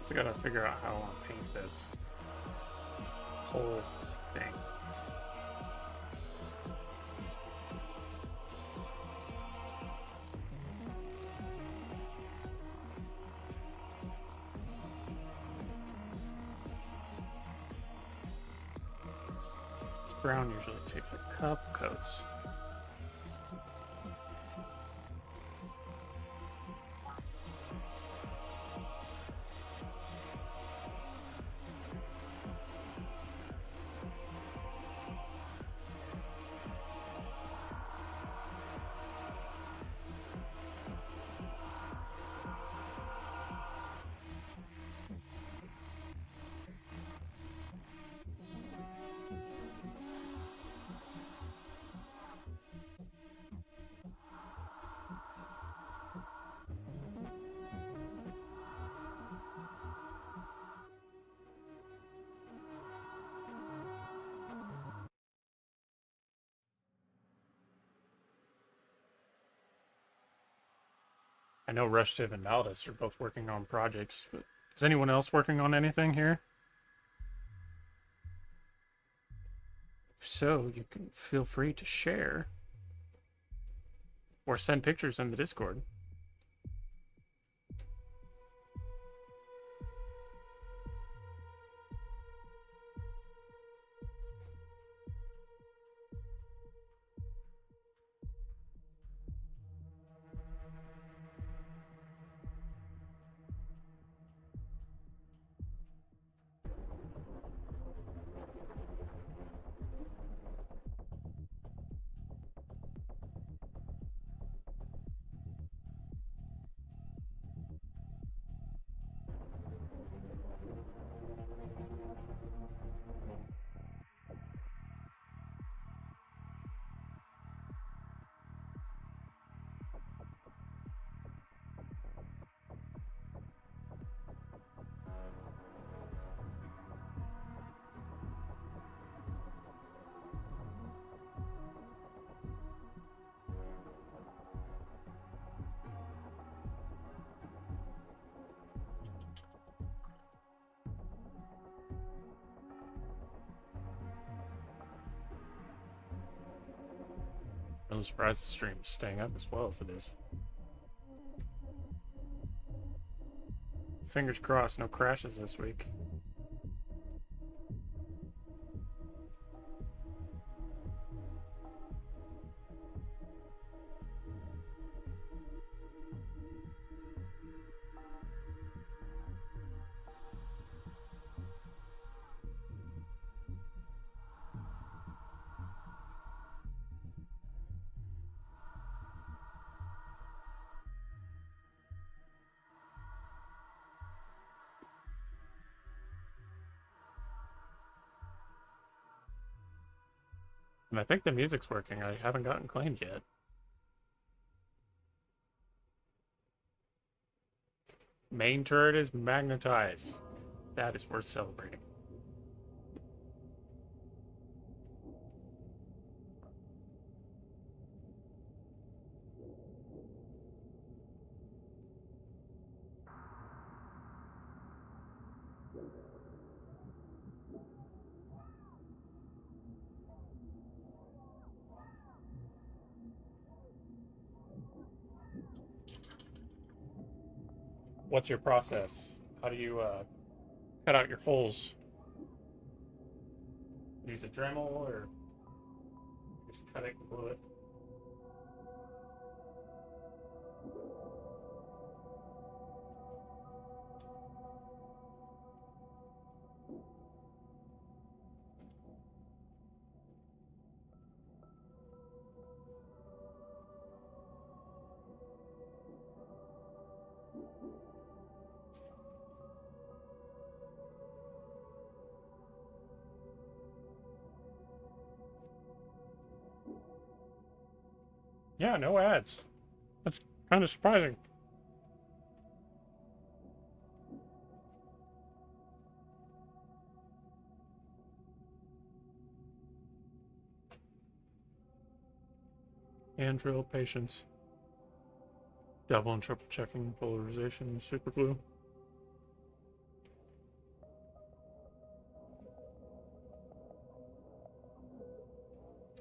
I gotta figure out how I want to paint this whole thing. This brown usually takes a couple coats. I know Rushtiv and Valdis are both working on projects, but is anyone else working on anything here? If so, you can feel free to share or send pictures in the Discord. I'm surprised the stream is staying up as well as it is. Fingers crossed, no crashes this week. And I think the music's working. I haven't gotten claimed yet. Main turret is magnetized. That is worth celebrating. What's your process? How do you cut out your holes? Use a Dremel or just cut it and glue it? Yeah, no ads. That's kind of surprising. Hand drill, patience. Double and triple checking, polarization, super glue.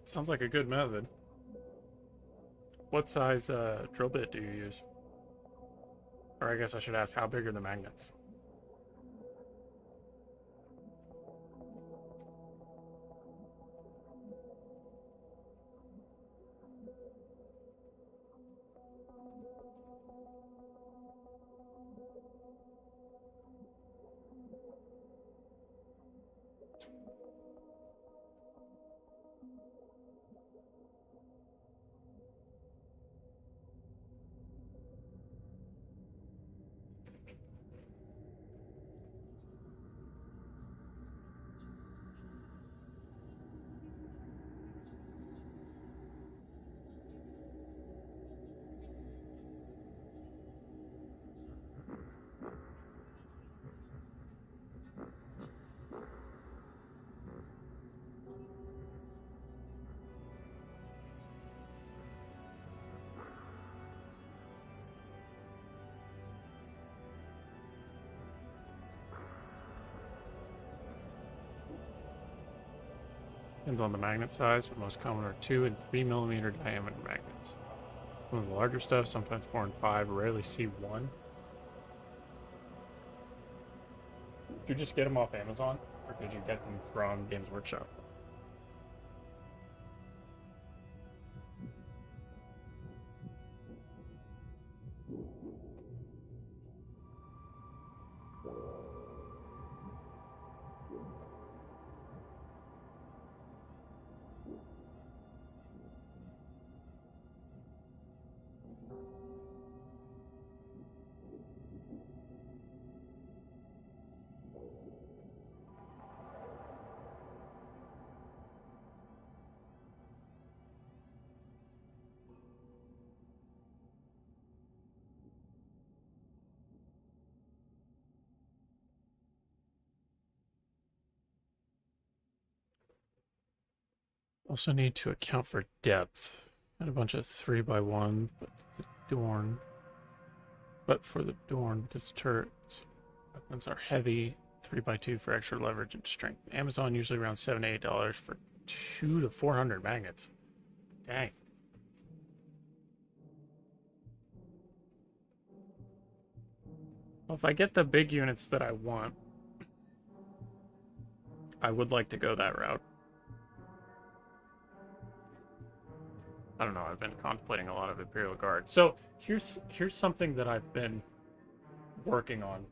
Sounds like a good method. What size drill bit do you use? Or I guess I should ask, how big are the magnets? Depends on the magnet size, but most common are 2 and 3 millimeter diameter magnets. Some of the larger stuff, sometimes 4 and 5, rarely see 1. Did you just get them off Amazon, or did you get them from Games Workshop? Also need to account for depth. Got a bunch of 3x1, but the Dorn. But for the Dorn, because the turret weapons are heavy, 3x2 for extra leverage and strength. Amazon usually around $7 to $8 for 200 to 400 magnets. Dang. Well, if I get the big units that I want, I would like to go that route. I don't know, I've been contemplating a lot of Imperial Guard. So here's something that I've been working on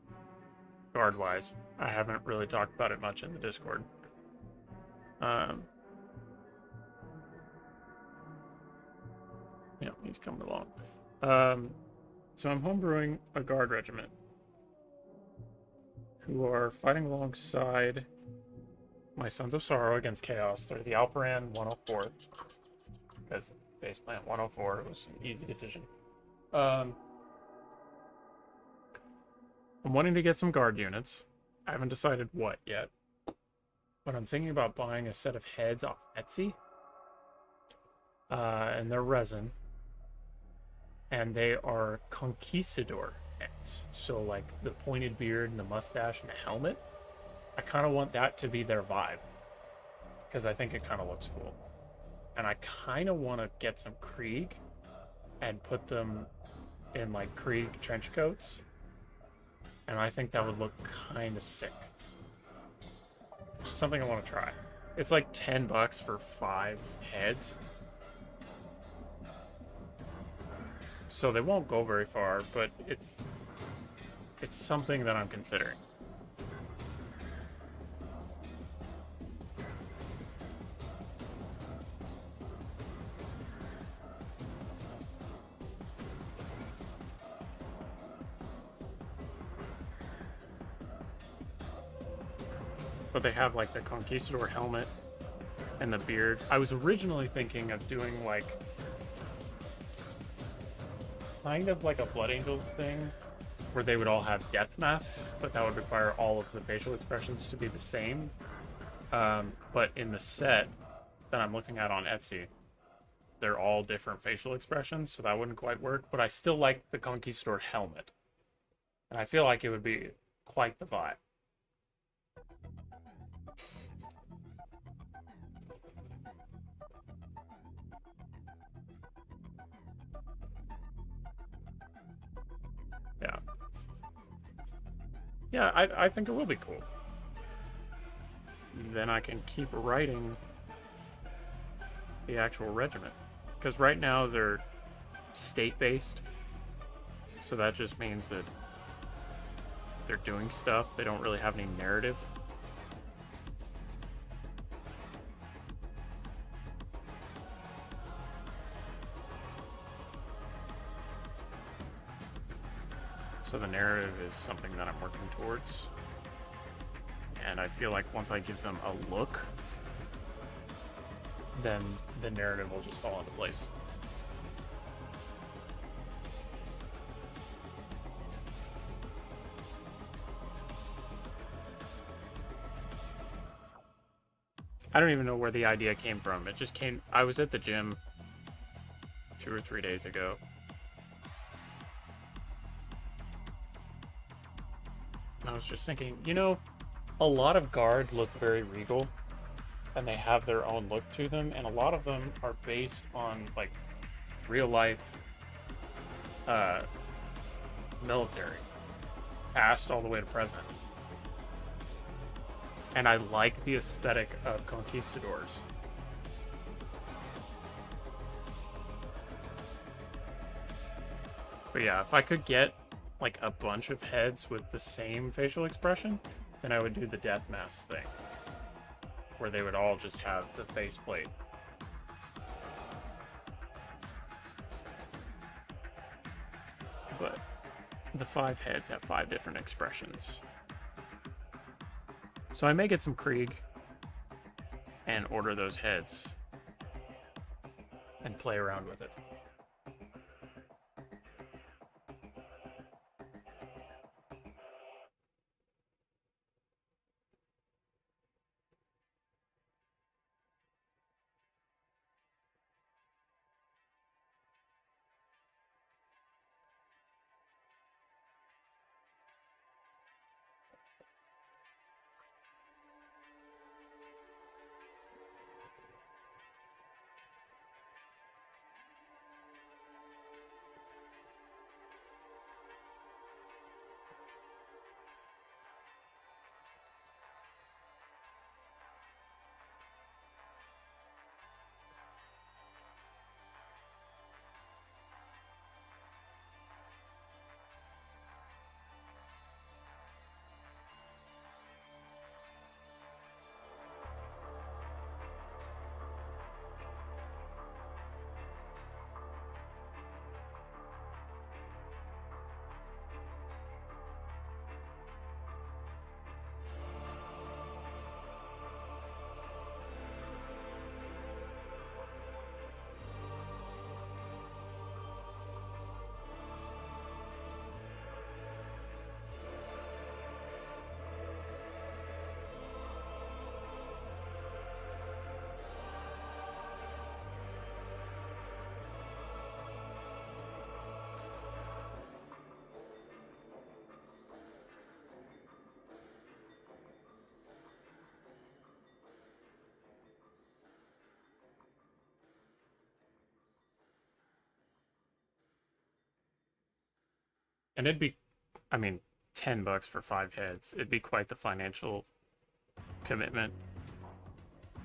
guard-wise. I haven't really talked about it much in the Discord. Yeah, he's coming along. So I'm homebrewing a guard regiment who are fighting alongside my Sons of Sorrow against Chaos. They're the Alperan 104th, because base plant 104 was an easy decision. I'm wanting to get some guard units. I haven't decided what yet, but I'm thinking about buying a set of heads off Etsy. And they're resin, and they are conquistador heads. So like the pointed beard and the mustache and the helmet, I kind of want that to be their vibe, because I think it kind of looks cool. And I kind of want to get some Krieg and put them in like Krieg trench coats, and I think that would look kind of sick. Just something I want to try. It's like $10 for 5 heads, so they won't go very far, but it's something that I'm considering. But they have like the Conquistador helmet and the beards. I was originally thinking of doing like kind of like a Blood Angels thing, where they would all have death masks, but that would require all of the facial expressions to be the same. But in the set that I'm looking at on Etsy, they're all different facial expressions, so that wouldn't quite work. But I still like the Conquistador helmet, and I feel like it would be quite the vibe. Yeah. Yeah, I think it will be cool. Then I can keep writing the actual regiment. Because right now they're state-based. So that just means that they're doing stuff. They don't really have any narrative. So the narrative is something that I'm working towards. And I feel like once I give them a look, then the narrative will just fall into place. I don't even know where the idea came from. It just came... I was at the gym 2 or 3 days ago. And I was just thinking, you know, a lot of guards look very regal, and they have their own look to them, and a lot of them are based on, like, real-life military, past all the way to present. And I like the aesthetic of conquistadors. But yeah, if I could get like a bunch of heads with the same facial expression, then I would do the death mask thing, where they would all just have the faceplate. But the 5 heads have 5 different expressions. So I may get some Krieg and order those heads and play around with it. And it'd be, I mean, $10 for 5 heads. It'd be quite the financial commitment.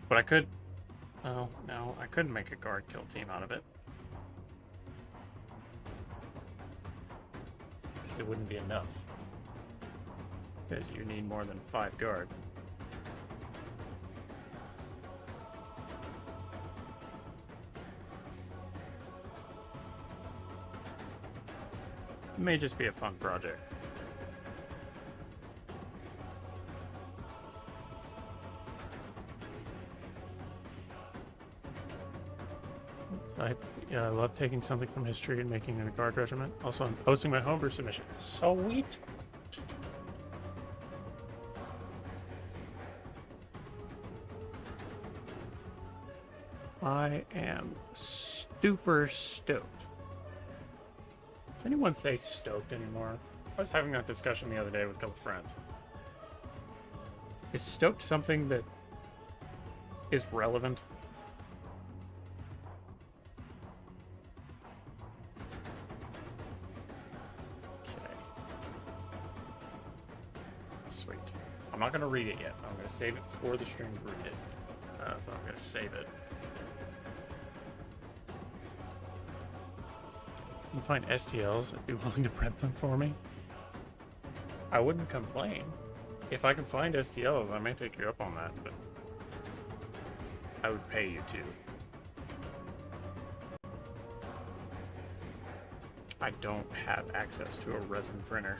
But I could, oh, no, I couldn't make a guard kill team out of it. Because it wouldn't be enough. Because you need more than 5 guard. It may just be a fun project. Yeah, I love taking something from history and making it a guard regiment. Also, I'm posting my homebrew submission. Sweet! I am super stoked. Does anyone say stoked anymore? I was having that discussion the other day with a couple friends. Is stoked something that is relevant? Okay. Sweet. I'm not going to read it yet. I'm going to save it for the stream to read it. But I'm going to save it. If you find STLs, I'd be willing to prep them for me. I wouldn't complain. If I can find STLs, I may take you up on that, but I would pay you to. I don't have access to a resin printer.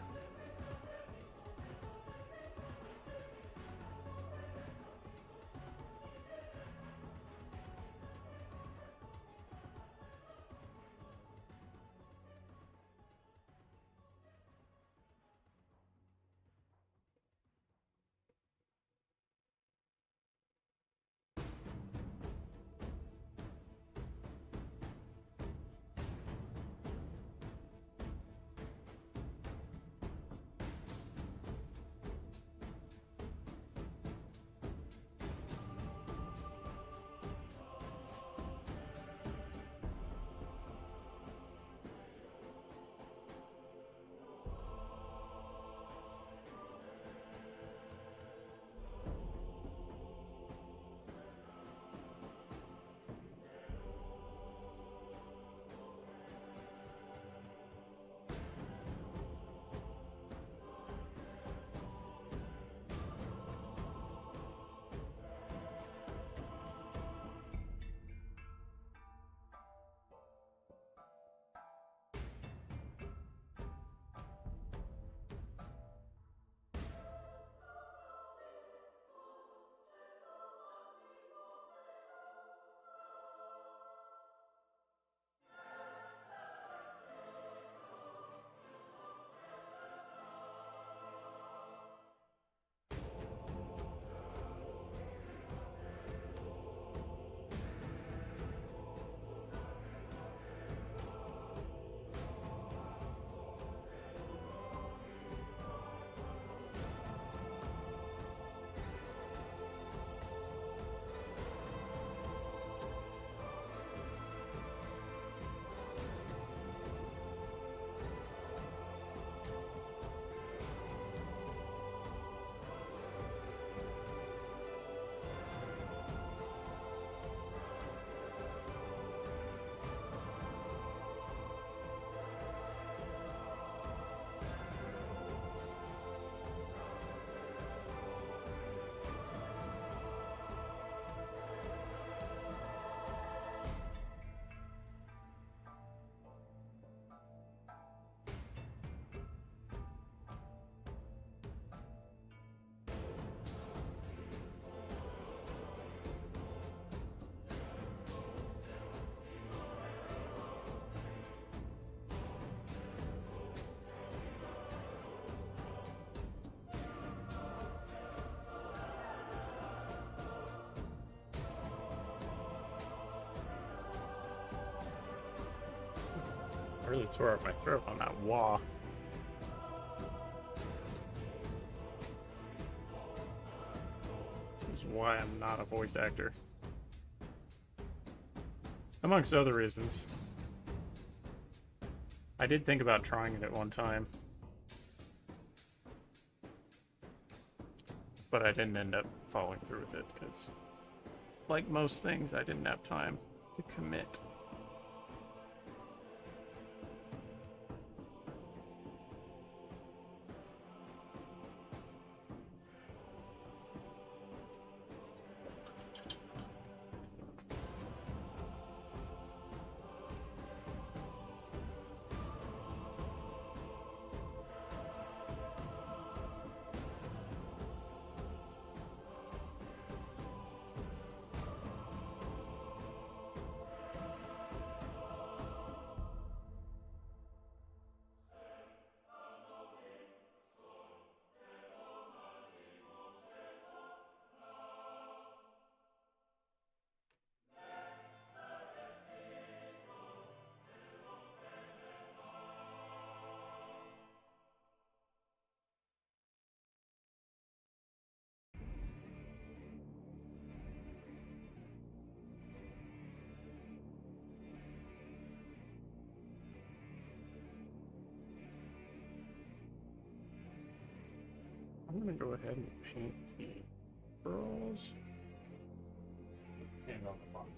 I really tore up my throat on that wah. This is why I'm not a voice actor. Amongst other reasons. I did think about trying it at one time. But I didn't end up following through with it, because, like most things, I didn't have time to commit. I'm gonna go ahead and paint the pearls. And on the box.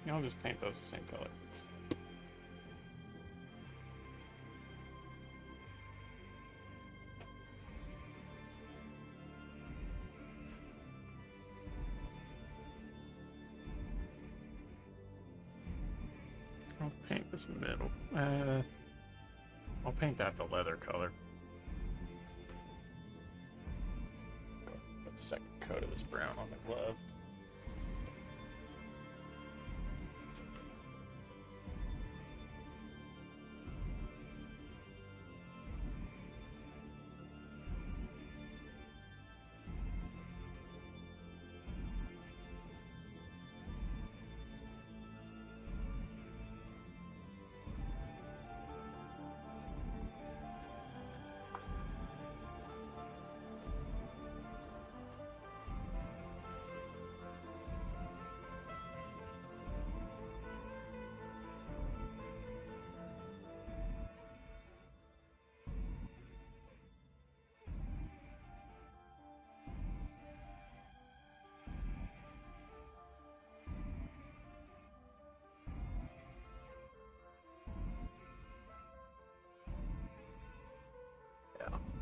I'll just paint those the same color. I'll paint this middle. I'll paint that the leather color. Put the second coat of this brown on the glove.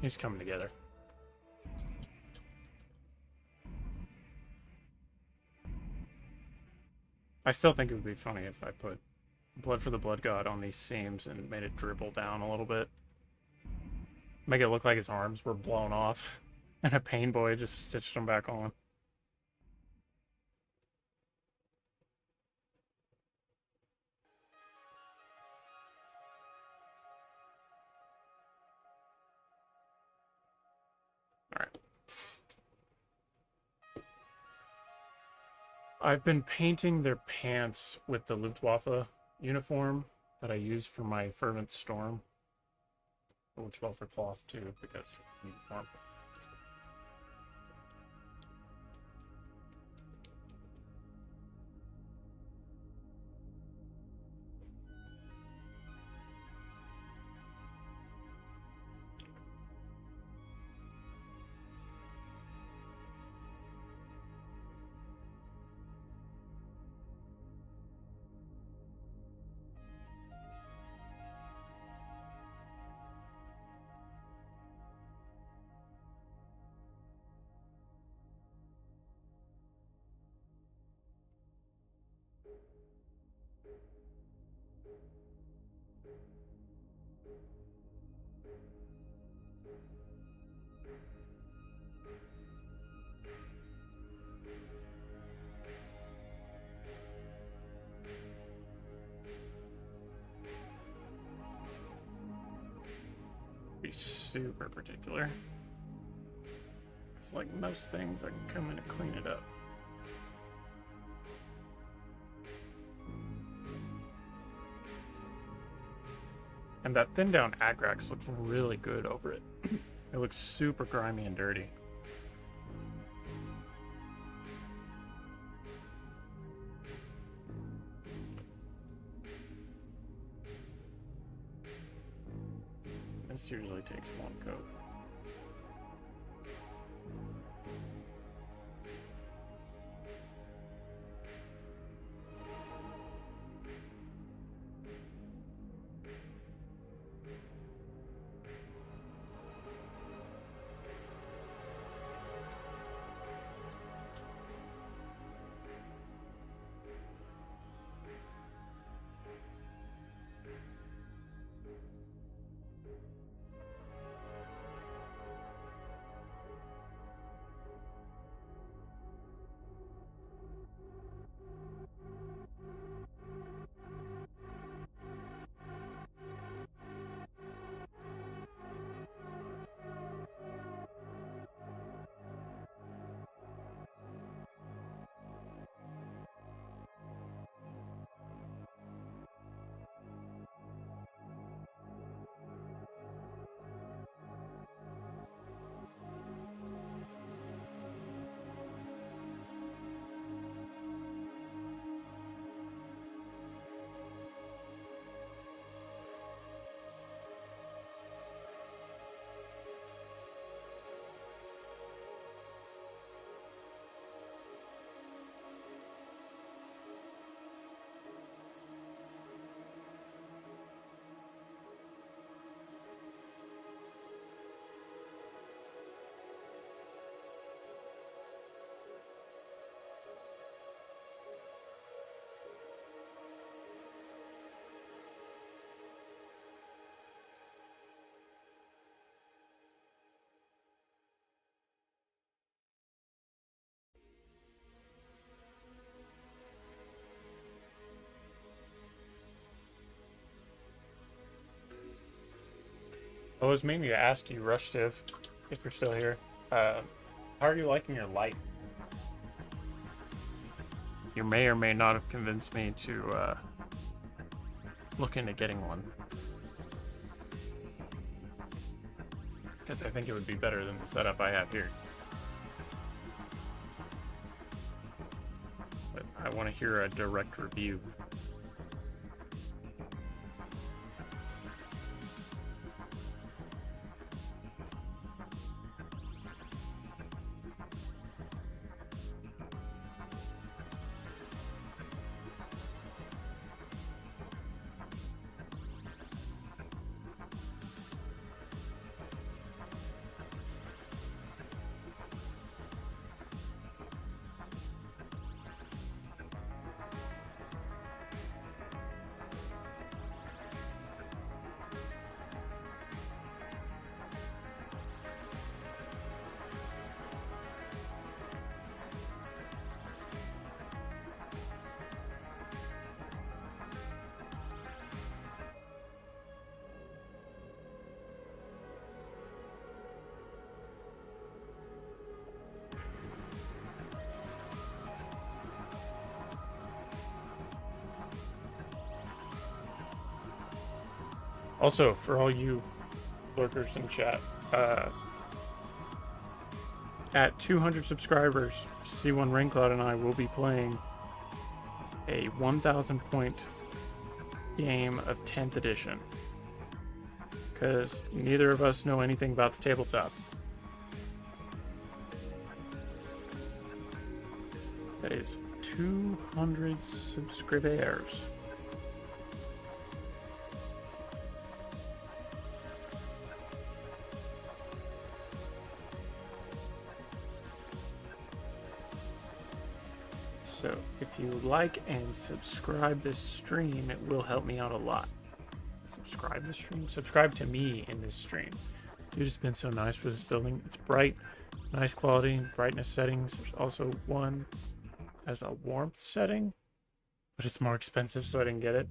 He's coming together. I still think it would be funny if I put Blood for the Blood God on these seams and made it dribble down a little bit. Make it look like his arms were blown off and a pain boy just stitched them back on. I've been painting their pants with the Luftwaffe uniform that I use for my Fervent Storm. Which well for cloth too, because uniform. Be super particular. It's like most things, I can come in and clean it up. And that thin down Agrax looks really good over it. It looks super grimy and dirty. This usually takes one coat. I was meaning to ask you, Rushtiv, if you're still here. How are you liking your light? You may or may not have convinced me to look into getting one. Because I think it would be better than the setup I have here. But I want to hear a direct review. Also, for all you lurkers in chat, at 200 subscribers, C1 Raincloud and I will be playing a 1,000 point game of 10th edition. Because neither of us know anything about the tabletop. That is 200 subscribers. So if you like and subscribe this stream, it will help me out a lot. Subscribe the stream? Subscribe to me in this stream. Dude, it's been so nice for this building. It's bright, nice quality, brightness settings. There's also one as a warmth setting, but it's more expensive, so I didn't get it.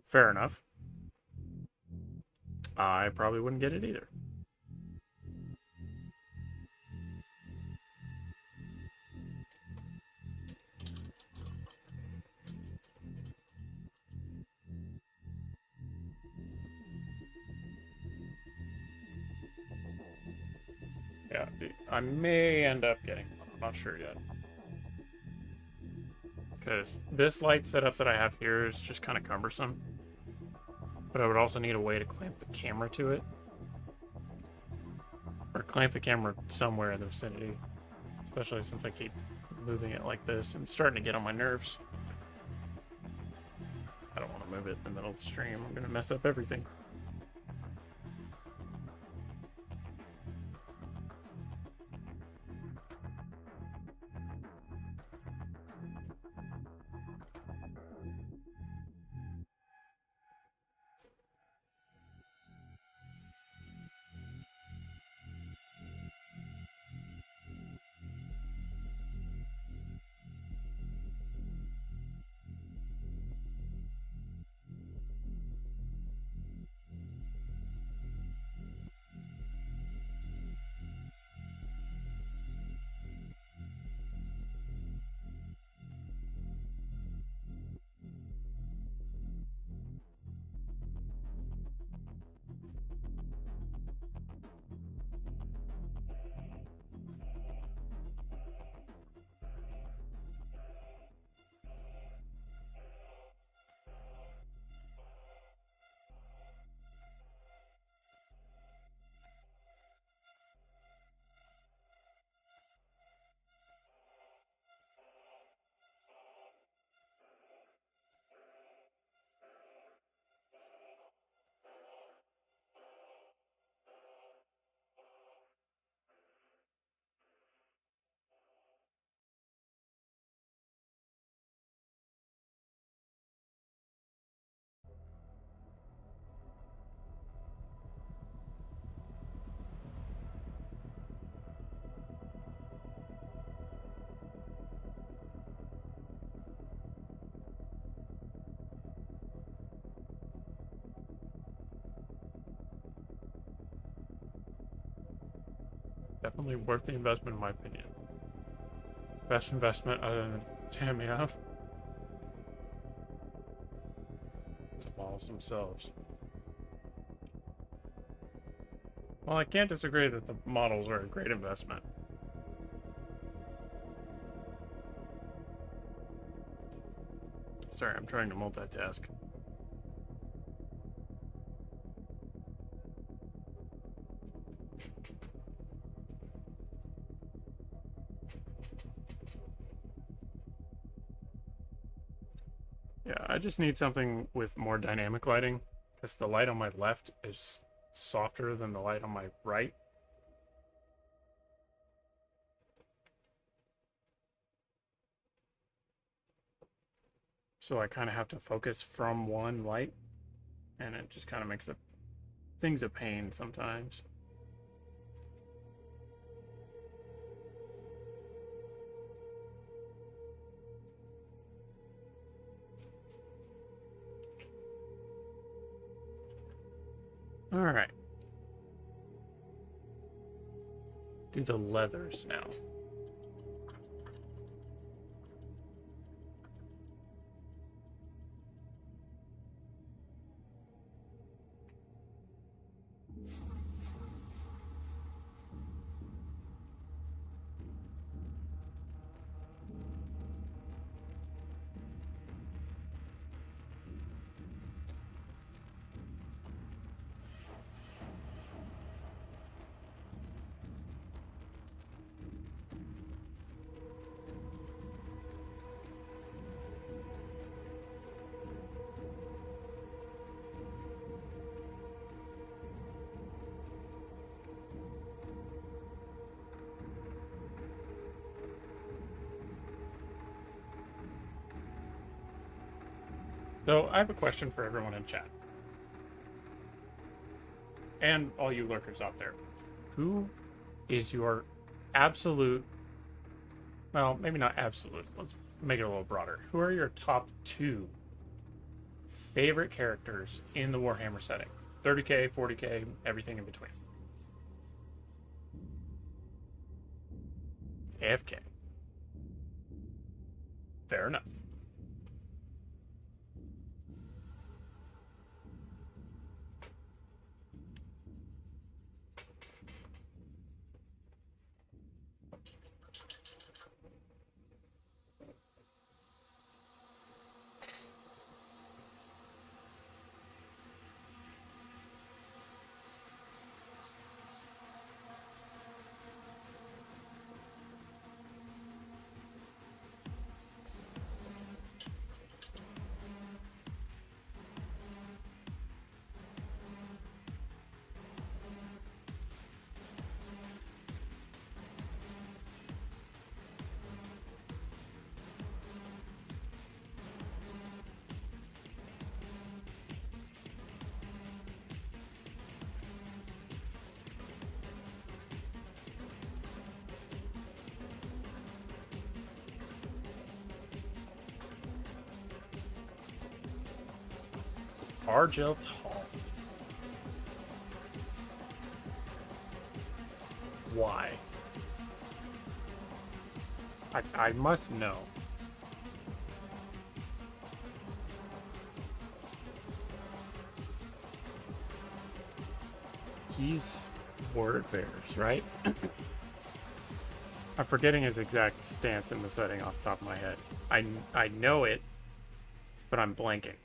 Fair enough. I probably wouldn't get it either. Yeah, I may end up getting one. I'm not sure yet. Because this light setup that I have here is just kind of cumbersome. But I would also need a way to clamp the camera to it. Or clamp the camera somewhere in the vicinity. Especially since I keep moving it like this and it's starting to get on my nerves. I don't want to move it in the middle of the stream. I'm going to mess up everything. Definitely worth the investment, in my opinion. Best investment other than Tamiya. The models themselves. Well, I can't disagree that the models are a great investment. Sorry, I'm trying to multitask. Yeah, I just need something with more dynamic lighting, because the light on my left is softer than the light on my right. So I kind of have to focus from one light, and it just kind of makes things a pain sometimes. All right. Do the leathers now. So I have a question for everyone in chat. And all you lurkers out there. Who is your absolute, well, maybe not absolute, let's make it a little broader. Who are your top 2 favorite characters in the Warhammer setting? 30k, 40k, everything in between. AFK. Fair enough. Argel Tall. Why? I must know. He's word bearers, right? I'm forgetting his exact stance in the setting off the top of my head. I know it, but I'm blanking.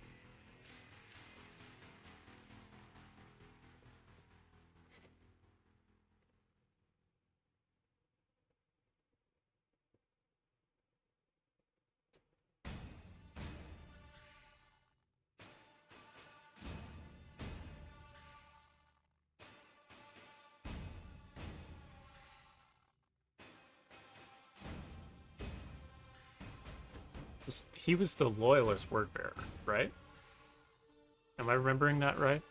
He was the loyalist word bearer, right? Am I remembering that right?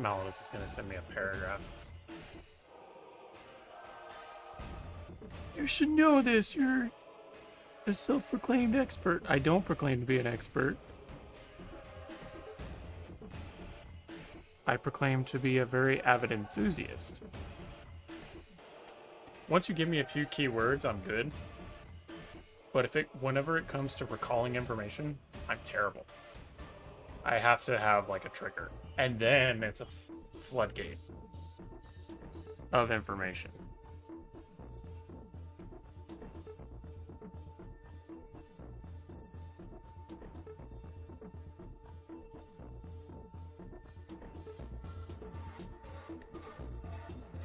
Malodus is going to send me a paragraph. You should know this. You're a self-proclaimed expert. I don't proclaim to be an expert. I proclaim to be a very avid enthusiast. Once you give me a few keywords, I'm good. But whenever it comes to recalling information, I'm terrible. I have to have like a trigger. And then it's a floodgate of information.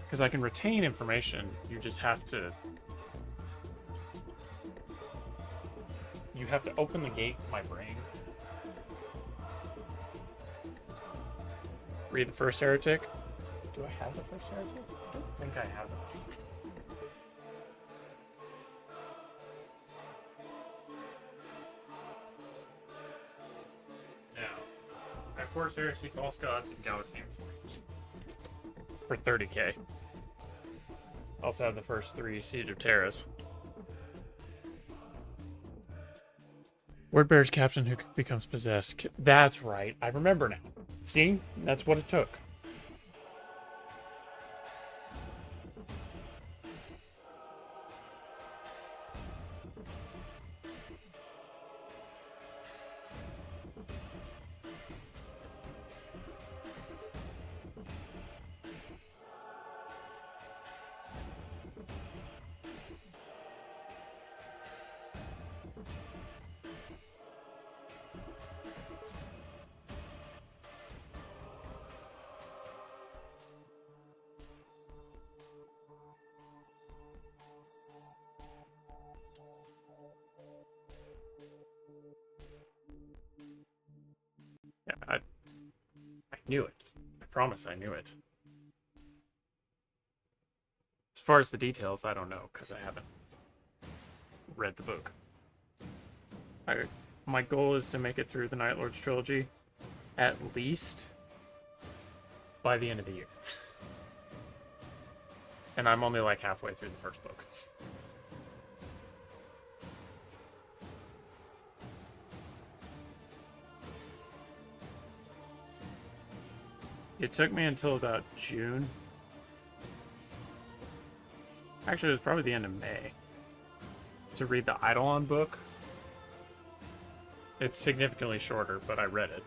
Because I can retain information, you just have to... You have to open the gate to my brain. Read the first heretic. Do I have the first heretic? I don't think I have it. Now, I have Horus Heresy, False Gods, and Galatian Flames. For 30k. Also have the first 3 Siege of Terras. Wordbearer's captain who becomes possessed. That's right. I remember now. See? That's what it took. Yeah, I knew it. I promise I knew it. As far as the details, I don't know, because I haven't read the book. My goal is to make it through the Night Lords trilogy, at least, by the end of the year. And I'm only like halfway through the first book. It took me until about June. Actually, it was probably the end of May to read the Eidolon book. It's significantly shorter, but I read it.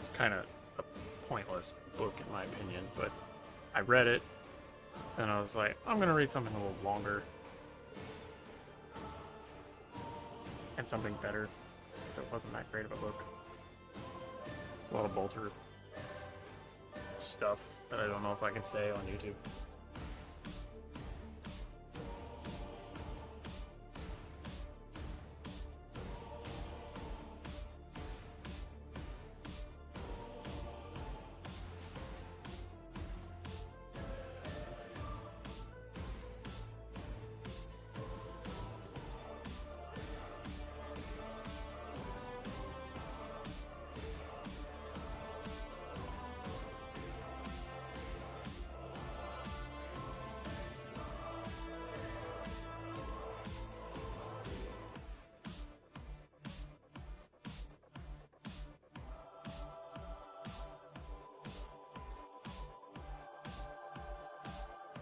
It's kind of a pointless book in my opinion, but I read it, and I was like, I'm going to read something a little longer. And something better. It wasn't that great of a book. It's a lot of Bolter stuff that I don't know if I can say on YouTube.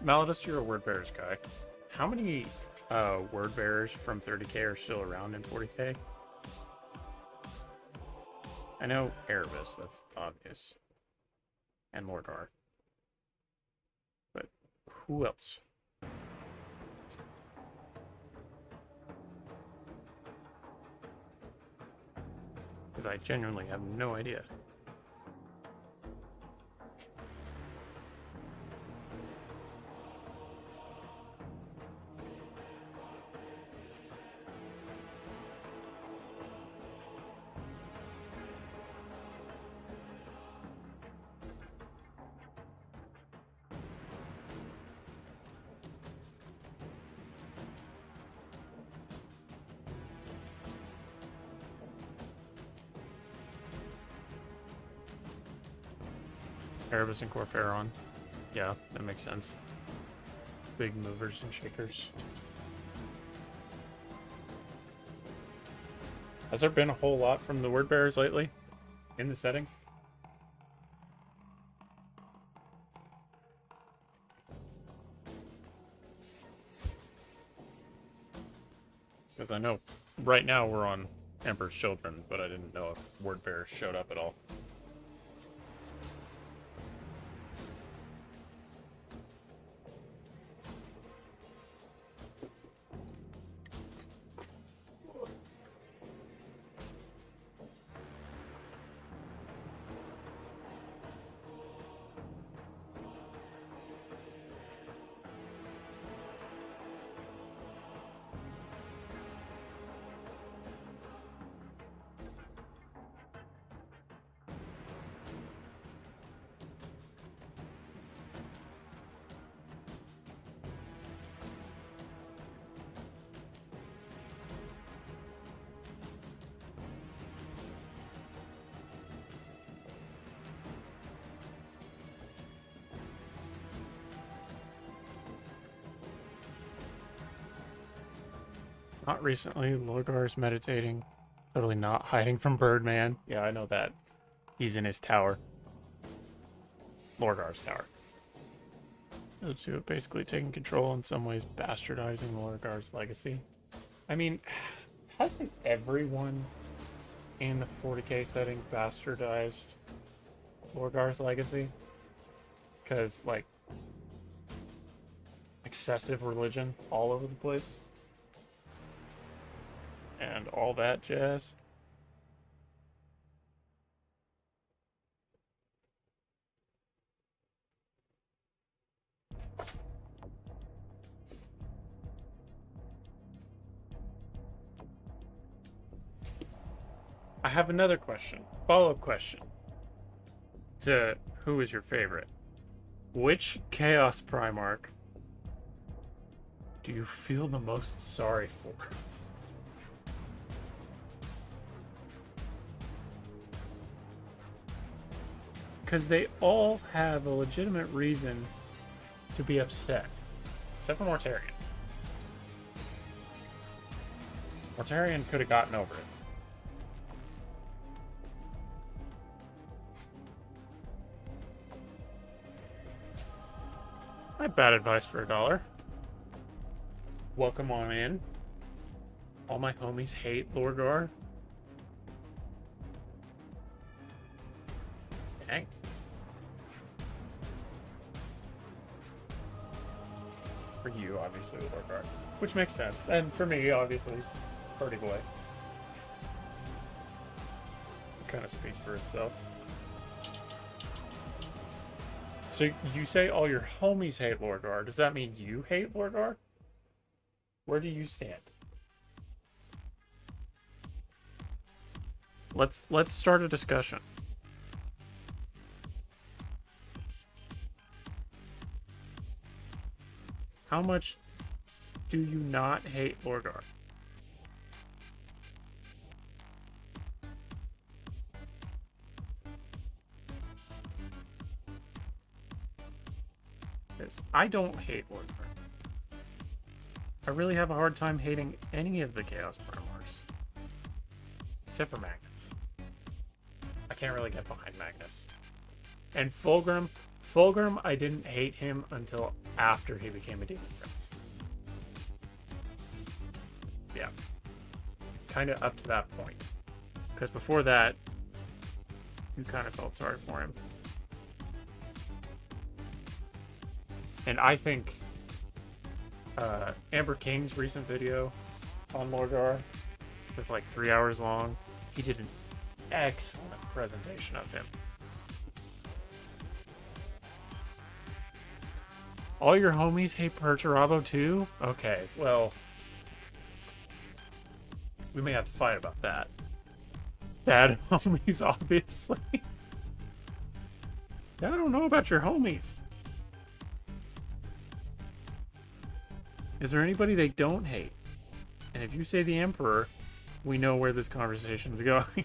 Malodus, you're a word bearers guy. How many word bearers from 30k are still around in 40k? I know Erebus, that's obvious. And Mordor. But who else? Because I genuinely have no idea. Erebus and Corferon. Yeah, that makes sense. Big movers and shakers. Has there been a whole lot from the word bearers lately in the setting? Because I know right now we're on Emperor's Children, but I didn't know if word bearers showed up at all. Not recently. Lorgar's meditating. Totally not hiding from Birdman. Yeah, I know that. He's in his tower. Lorgar's tower. Those two have basically taken control, in some ways bastardizing Lorgar's legacy. I mean, hasn't everyone in the 40k setting bastardized Lorgar's legacy? Because, like, excessive religion all over the place. And all that jazz. I have another question. Follow-up question. To who is your favorite? Which Chaos Primarch do you feel the most sorry for? Because they all have a legitimate reason to be upset. Except for Mortarion. Mortarion could have gotten over it. I have bad advice for $1. Welcome on in. All my homies hate Lorgar. Dang. For you, obviously, Lorgar. Which makes sense. And for me, obviously, Party Boy. It kind of speaks for itself. So you say all your homies hate Lorgar. Does that mean you hate Lorgar? Where do you stand? Let's start a discussion. How much do you not hate Lorgar? I don't hate Lorgar. I really have a hard time hating any of the Chaos Primarchs. Except for Magnus. I can't really get behind Magnus. And Fulgrim, I didn't hate him until after he became a Demon Prince. Yeah. Kind of up to that point. Because before that, you kind of felt sorry for him. And I think Amber King's recent video on Lorgar, that's like 3 hours long, he did an excellent presentation of him. All your homies hate Perturabo too? Okay, well, we may have to fight about that. Bad homies, obviously. I don't know about your homies. Is there anybody they don't hate? And if you say the Emperor, we know where this conversation's going.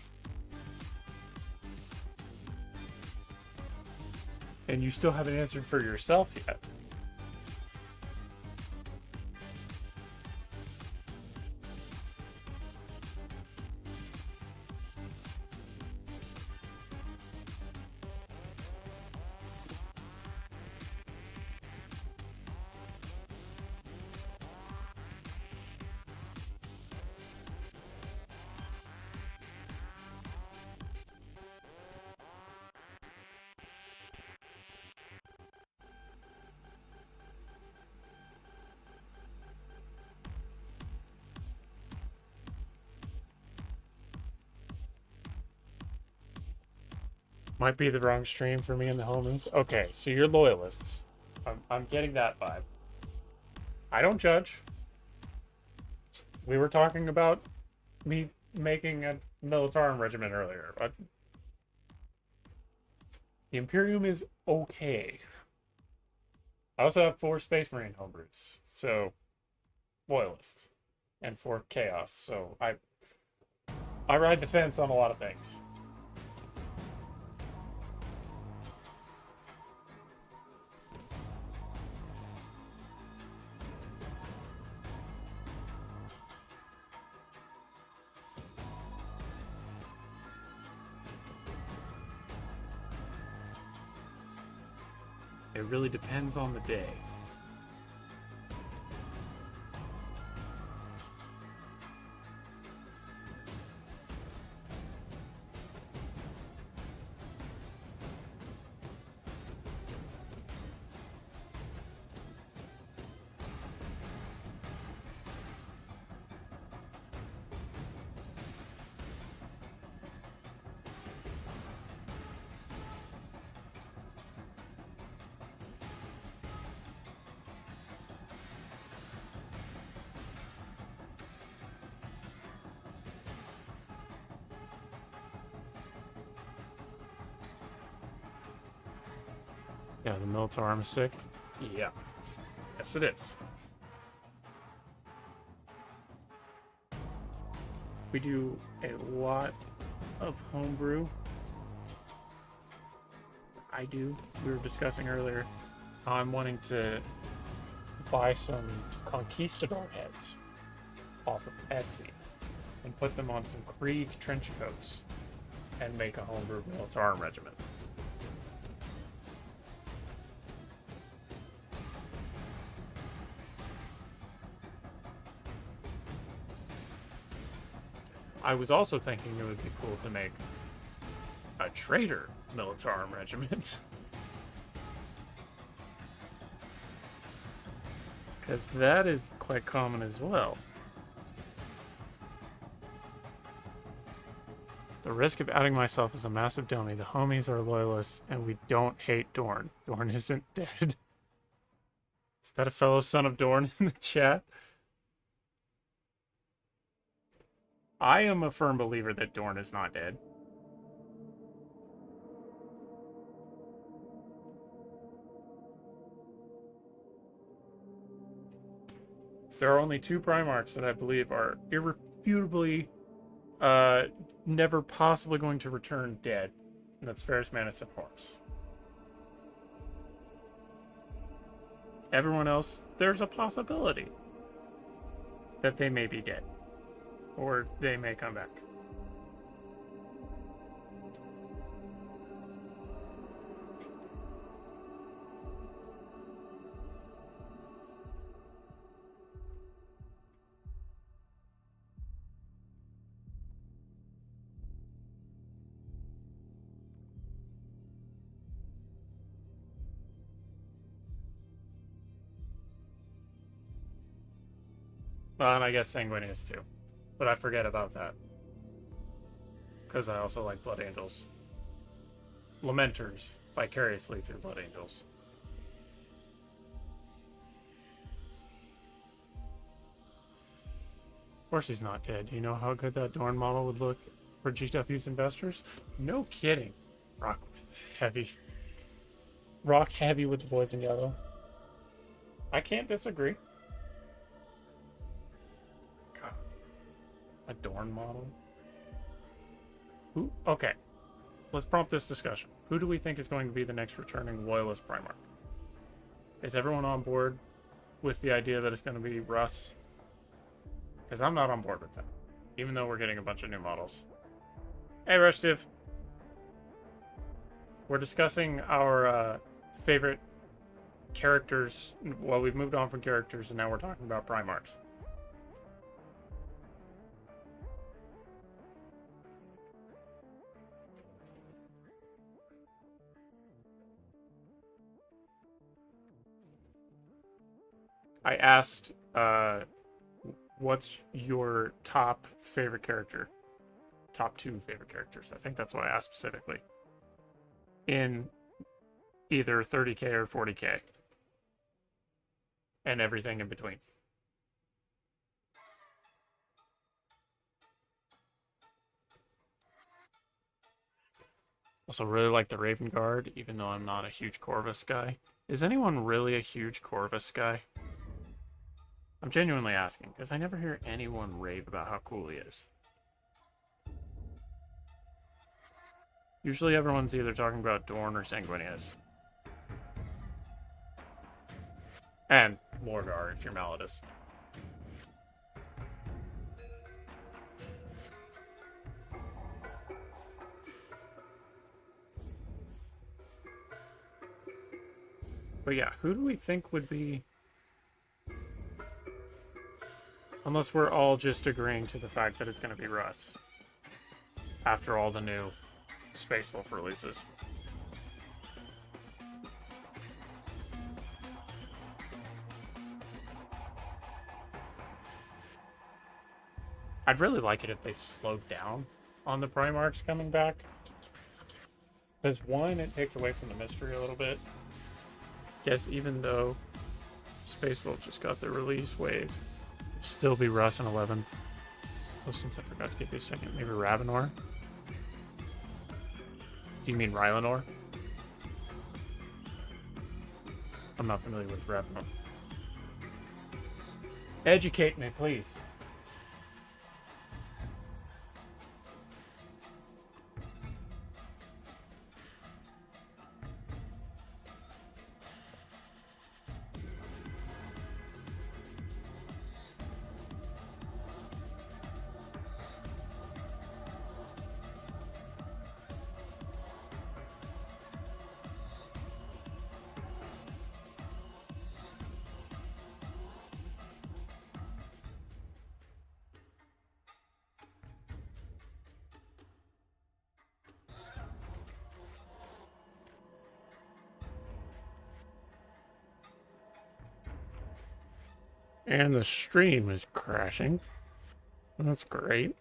And you still haven't answered for yourself yet. Might be the wrong stream for me and the homies. Okay, so you're loyalists. I'm getting that vibe. I don't judge. We were talking about me making a Militarum regiment earlier. The Imperium is okay. I also have 4 Space Marine homebrews, so loyalist, and 4 chaos. So I ride the fence on a lot of things. It really depends on the day. Yeah, the Militarum is sick. Yeah. Yes, it is. We do a lot of homebrew. I do. We were discussing earlier how I'm wanting to buy some conquistador heads off of Etsy and put them on some Krieg trench coats and make a homebrew Militarum regiment. I was also thinking it would be cool to make a traitor Militarum regiment. Because that is quite common as well. The risk of outing myself is a massive dummy. The homies are loyalists, and we don't hate Dorn. Dorn isn't dead. Is that a fellow son of Dorn in the chat? I am a firm believer that Dorn is not dead. There are only 2 Primarchs that I believe are irrefutably never possibly going to return dead. And that's Ferrus Manus and Horus. Everyone else, there's a possibility that they may be dead. Or they may come back. Well, and I guess Sanguinius too. But I forget about that. Because I also like Blood Angels. Lamenters, vicariously through Blood Angels. Of course he's not dead. Do you know how good that Dorn model would look for GW's investors? No kidding. Rock with heavy. Rock heavy with the boys in yellow. I can't disagree. God. A Dorn model? Ooh, okay. let's prompt this discussion. Who do we think is going to be the next returning Loyalist Primarch? Is everyone on board with the idea that it's going to be Russ? Because I'm not on board with that, even though we're getting a bunch of new models. Hey, Rushtiv. We're discussing our favorite characters. Well, we've moved on from characters, and now we're talking about Primarchs. I asked, what's your top favorite character? Top 2 favorite characters. I think that's what I asked specifically. In either 30k or 40k. And everything in between. Also really like the Raven Guard, even though I'm not a huge Corvus guy. Is anyone really a huge Corvus guy? I'm genuinely asking, because I never hear anyone rave about how cool he is. Usually everyone's either talking about Dorn or Sanguinius. And Lorgar, if you're Malleus. But yeah, who do we think would be... Unless we're all just agreeing to the fact that it's going to be Russ. After all the new Space Wolf releases. I'd really like it if they slowed down on the Primarchs coming back. Because one, it takes away from the mystery a little bit. Guess even though Space Wolf just got the release wave, still be Russ in 11th. Oh, since I forgot to give you a second, maybe Ravenor? Do you mean Rylanor? I'm not familiar with Ravenor. Educate me, please. And the stream is crashing. That's great.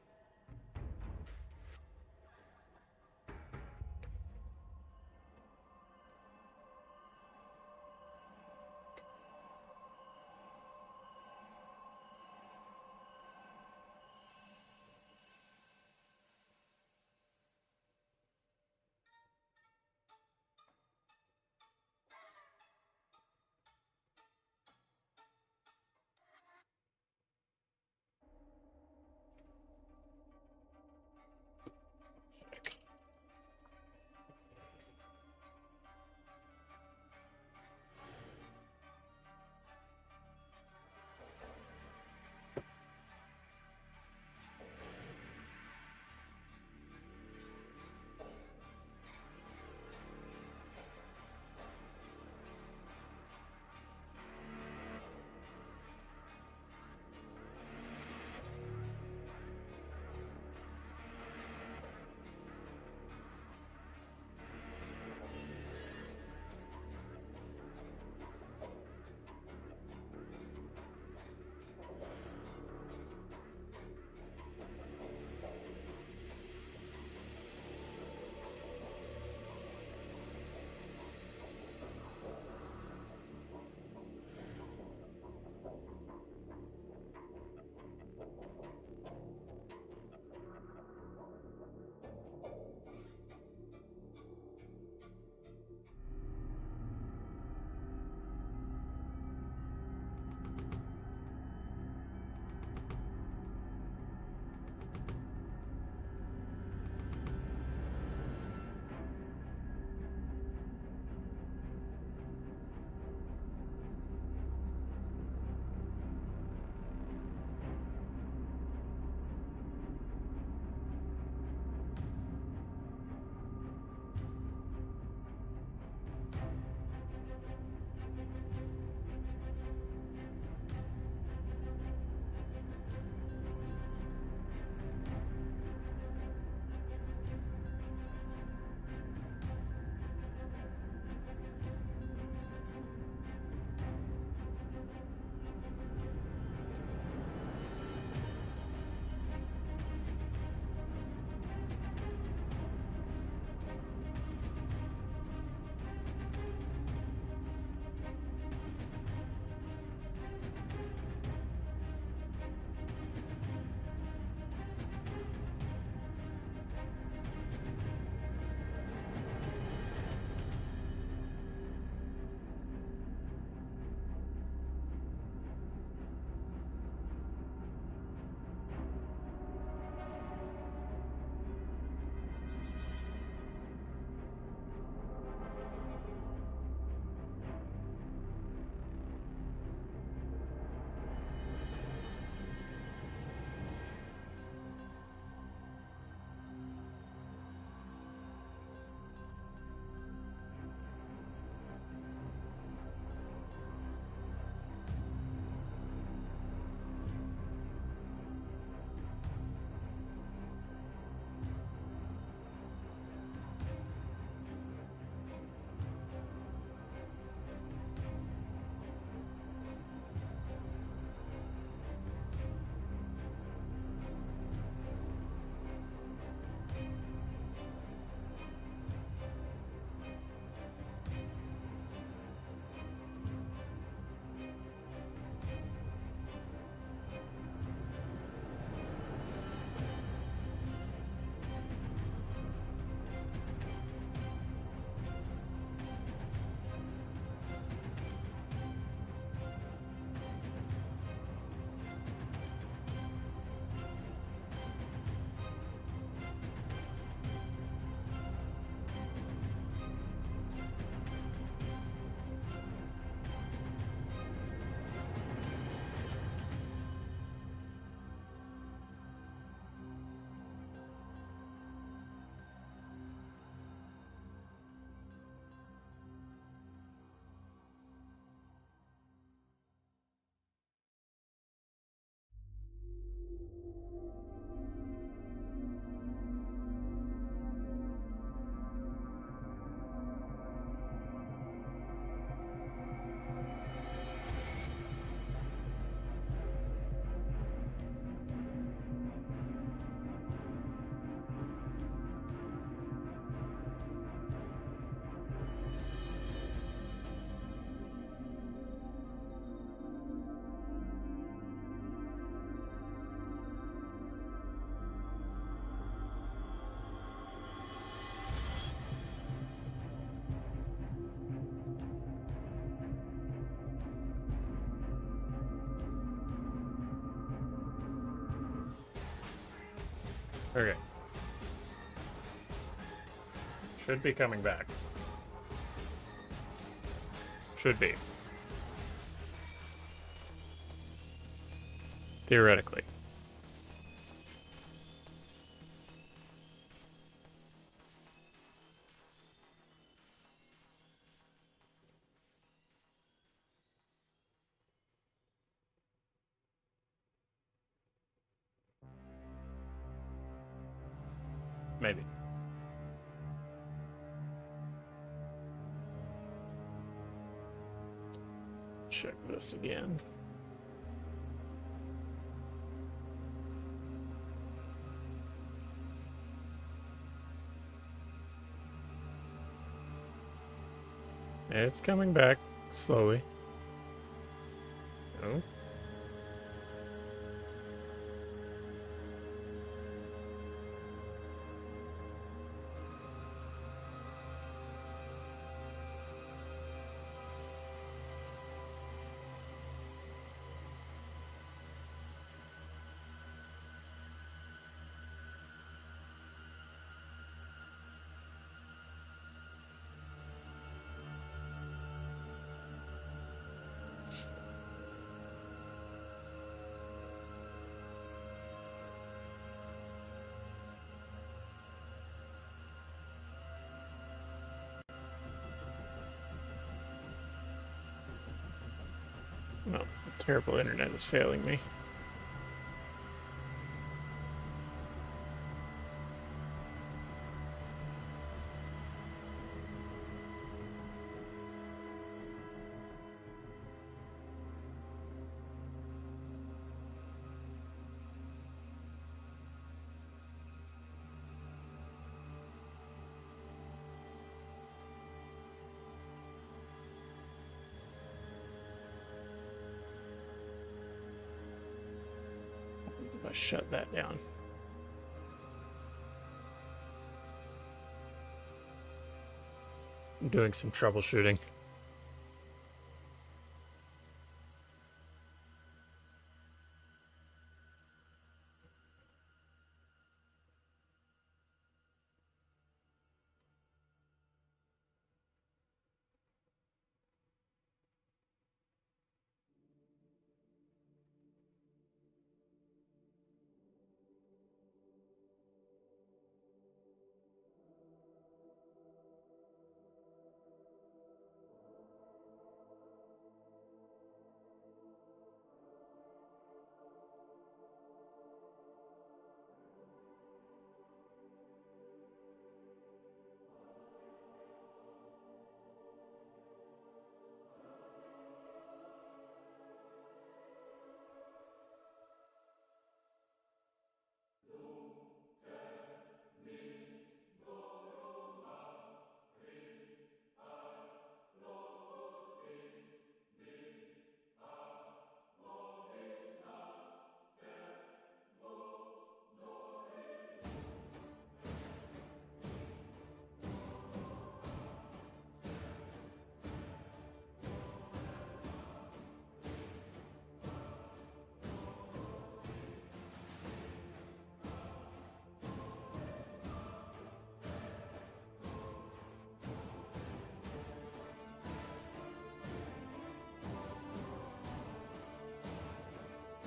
Okay. Should be coming back. Should be. Theoretically. Maybe. Check this again. It's coming back slowly. Oh. No, terrible internet is failing me. If I shut that down. I'm doing some troubleshooting.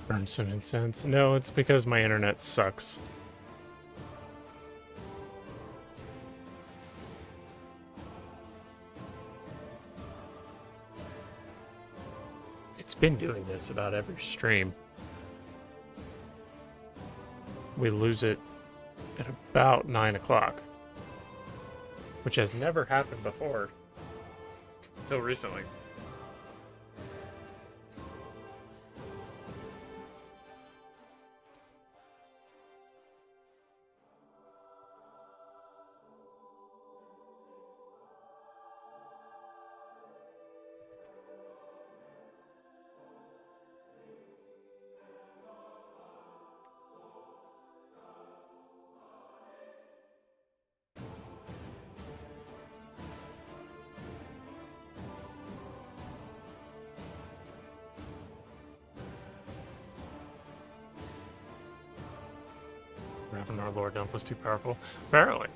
Burn some incense. No, it's because my internet sucks. It's been doing this about every stream. We lose it at about 9 o'clock, which has never happened before until recently. and our lore dump was too powerful. Apparently.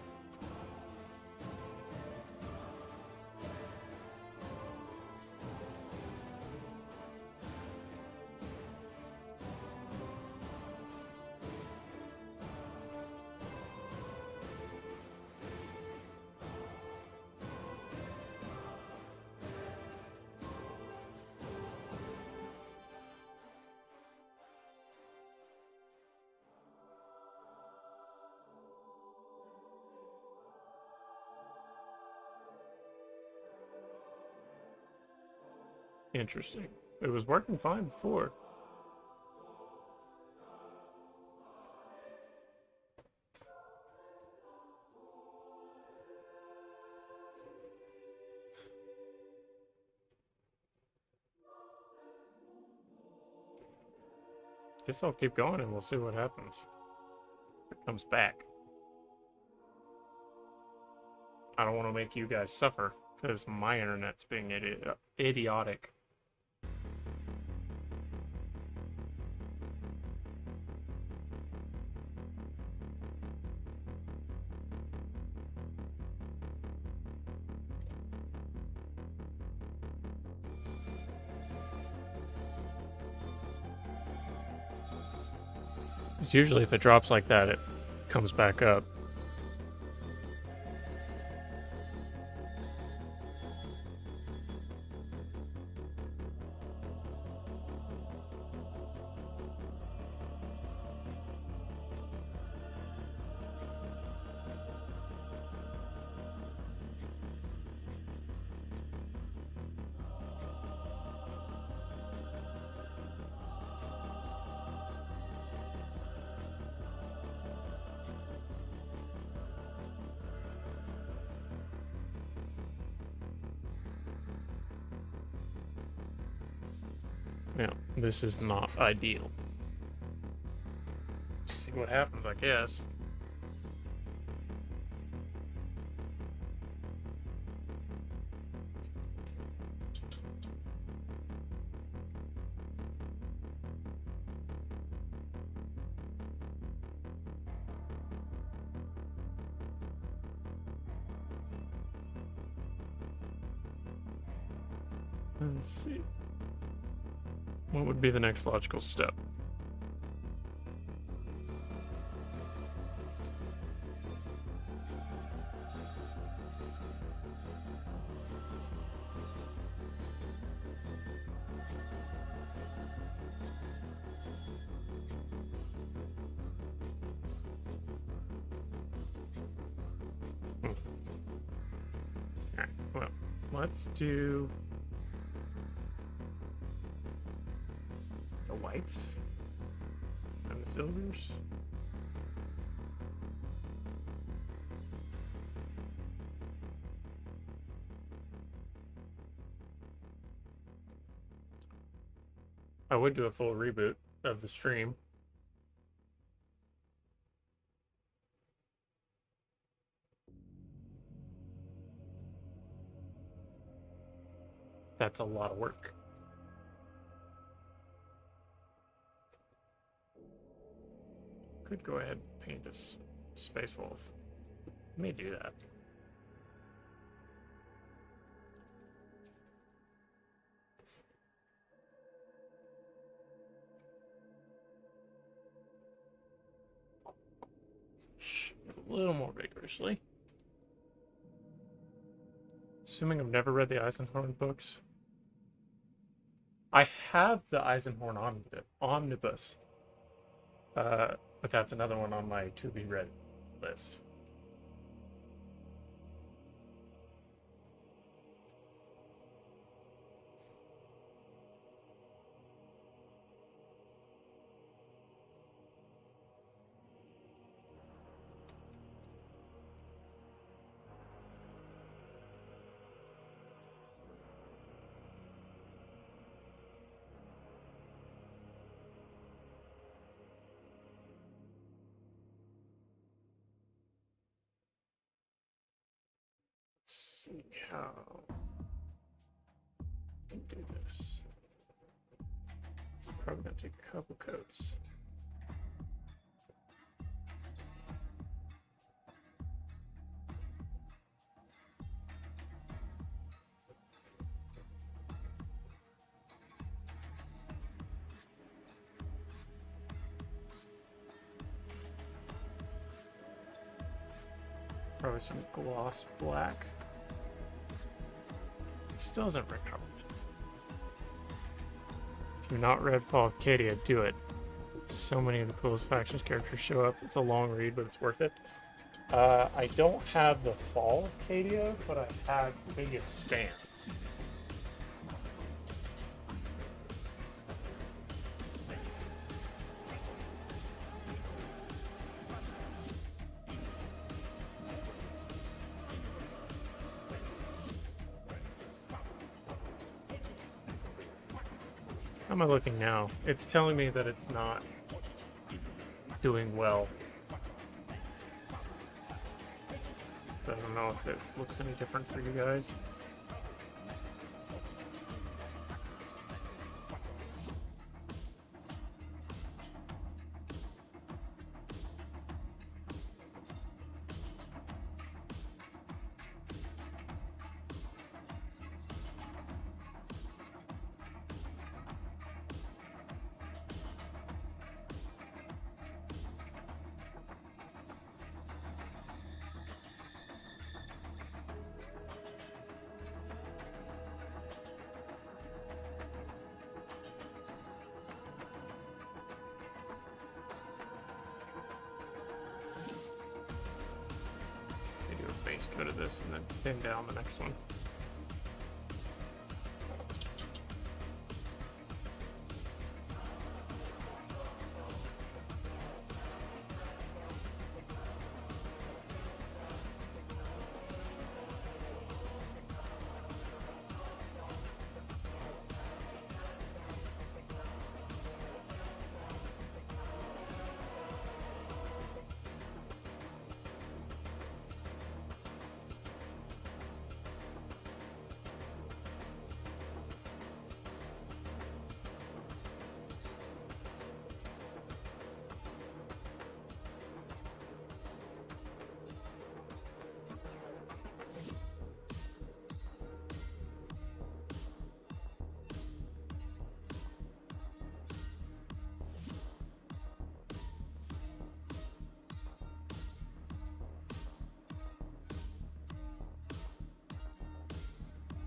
Interesting. It was working fine before. Guess I'll keep going and we'll see what happens. If it comes back. I don't want to make you guys suffer, because my internet's being idiotic. Because usually if it drops like that, it comes back up. Yeah, this is not ideal. See what happens, I guess. Let's see. What would be the next logical step? Alright, well, let's do the whites and the silvers. I would do a full reboot of the stream. That's a lot of work. Could go ahead and paint this Space Wolf. Let me do that. A little more vigorously. Assuming I've never read the Eisenhorn books. I have the Eisenhorn Omnibus. But that's another one on my to-be-read list. See how I can do this. It's probably gonna take a couple coats. Probably some gloss black. Still hasn't recovered. If you've not read Fall of Cadia, do it. So many of the coolest factions characters show up. It's a long read, but it's worth it. I don't have the Fall of Cadia, but I have Cadia Stands. How am I looking now? It's telling me that it's not doing well. I don't know if it looks any different for you guys. Base coat of this and then pin down the next one.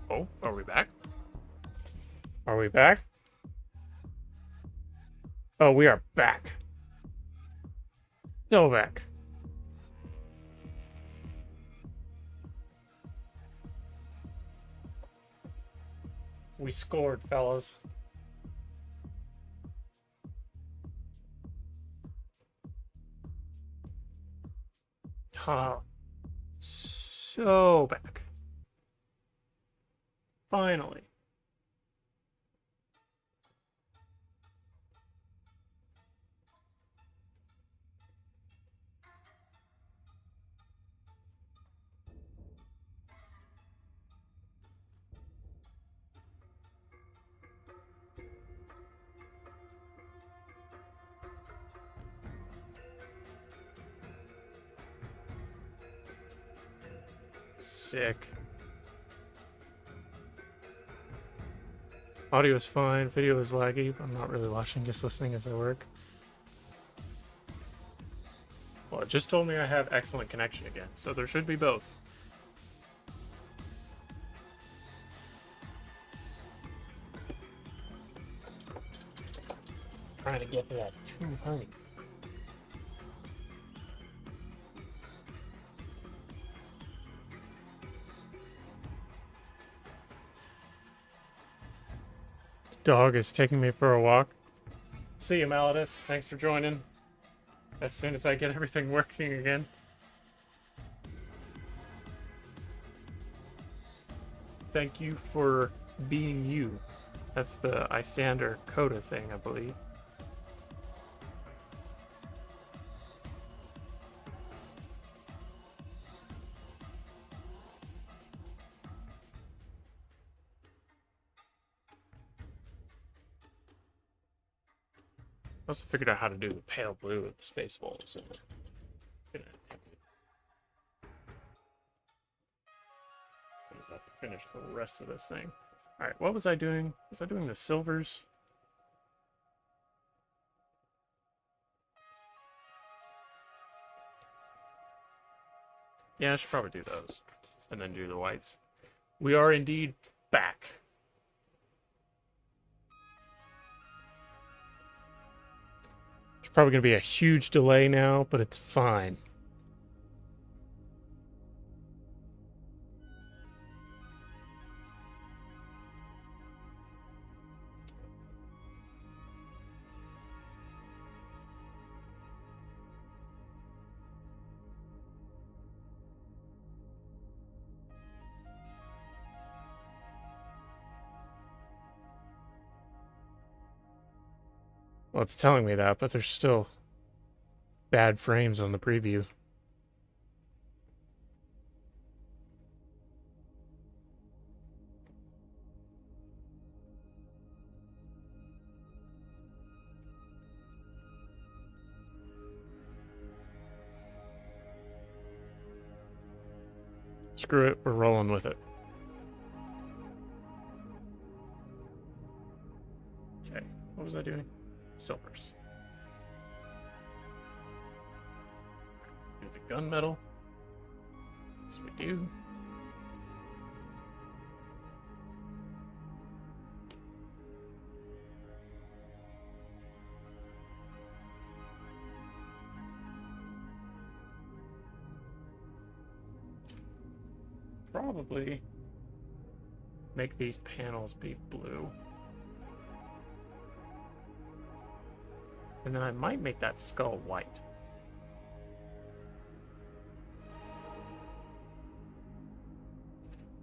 Oh, are we back? Are we back? Oh, we are back. So back. We scored, fellas. So back. Finally. Sick. Audio is fine, video is laggy. I'm not really watching, just listening as I work. Well, it just told me I have excellent connection again, so there should be both. Trying to get to that 200. Dog is taking me for a walk. See you, Malidus. Thanks for joining. As soon as I get everything working again. Thank you for being you. That's the Isander Coda thing, I believe. I also figured out how to do the pale blue with the space wolves. As soon as I finish the rest of this thing. Alright, what was I doing? Was I doing the silvers? Yeah, I should probably do those. And then do the whites. We are indeed back. There's probably going to be a huge delay now, but it's fine. Well, it's telling me that, but there's still bad frames on the preview. Screw it, we're rolling with it. Okay, what was I doing? Silvers. Do the gunmetal. Yes, we do. Probably make these panels be blue. And then I might make that skull white.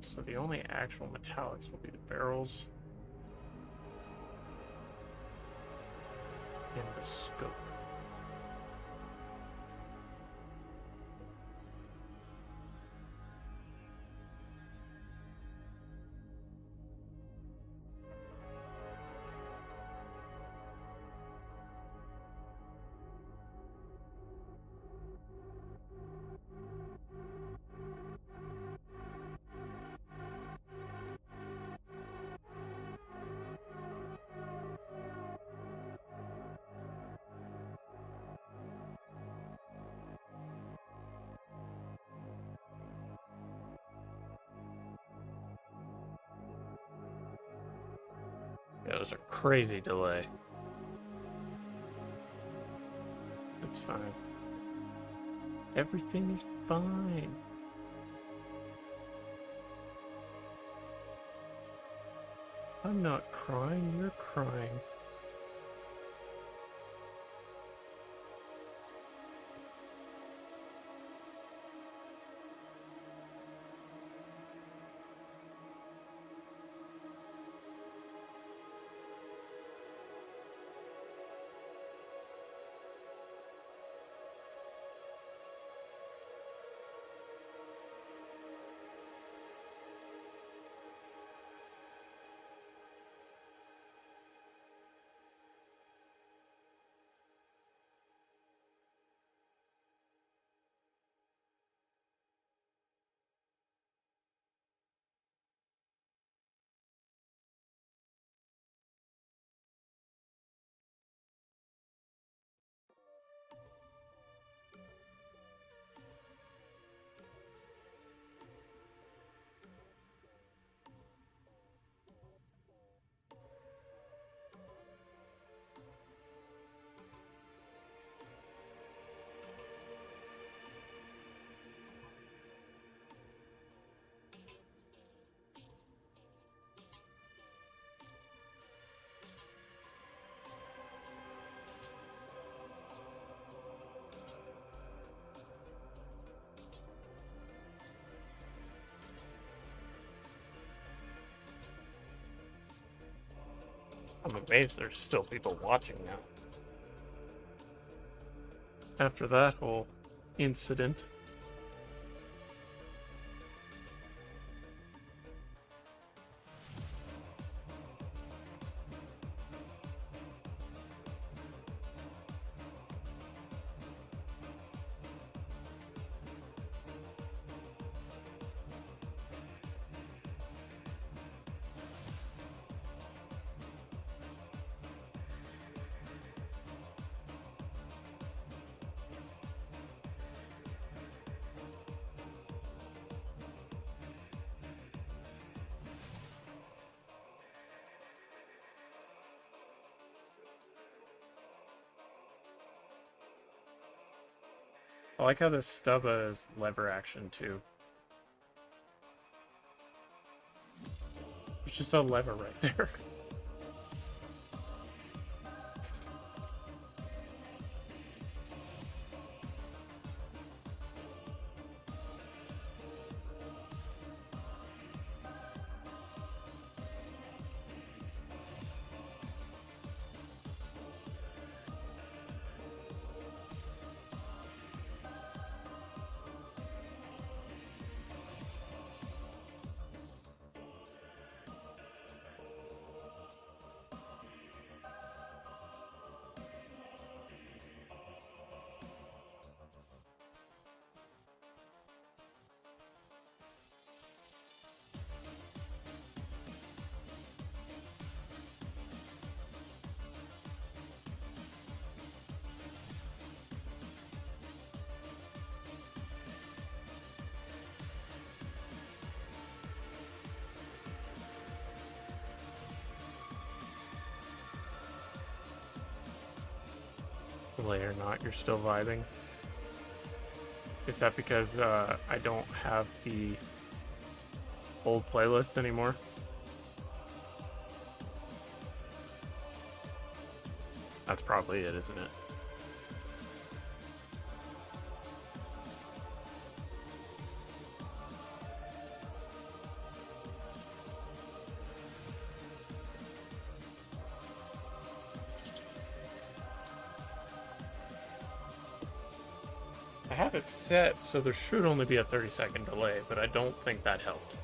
So the only actual metallics will be the barrels and the scope. Yeah, there's a crazy delay. It's fine. Everything is fine. I'm not crying, you're crying. I'm amazed there's still people watching now. After that whole incident. I like how this stub is lever action too. There's just a lever right there. Delay or not, you're still vibing. Is that because I don't have the old playlist anymore? That's probably it, isn't it? I have it set, so there should only be a 30-second delay, but I don't think that helped.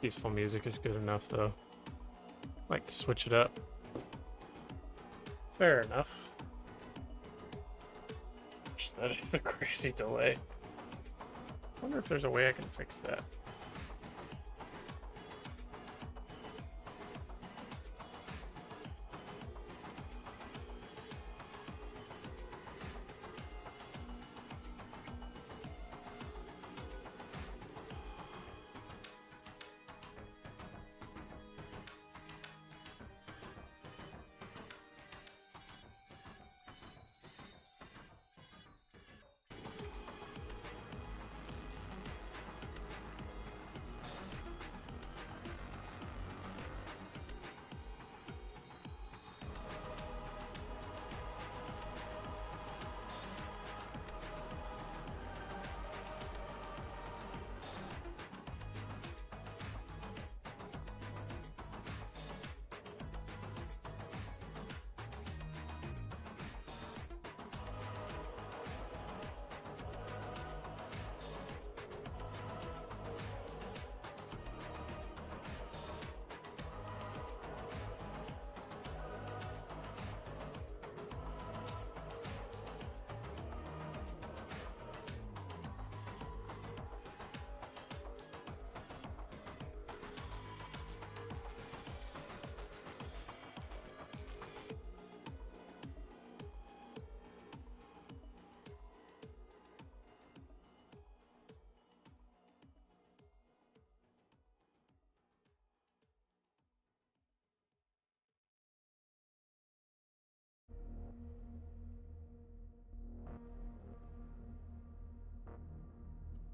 Peaceful music is good enough, though. Like to switch it up. Fair enough. That is a crazy delay. I wonder if there's a way I can fix that.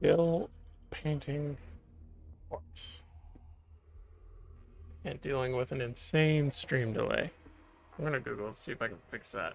Still painting parts. And dealing with an insane stream delay. I'm gonna Google and see if I can fix that.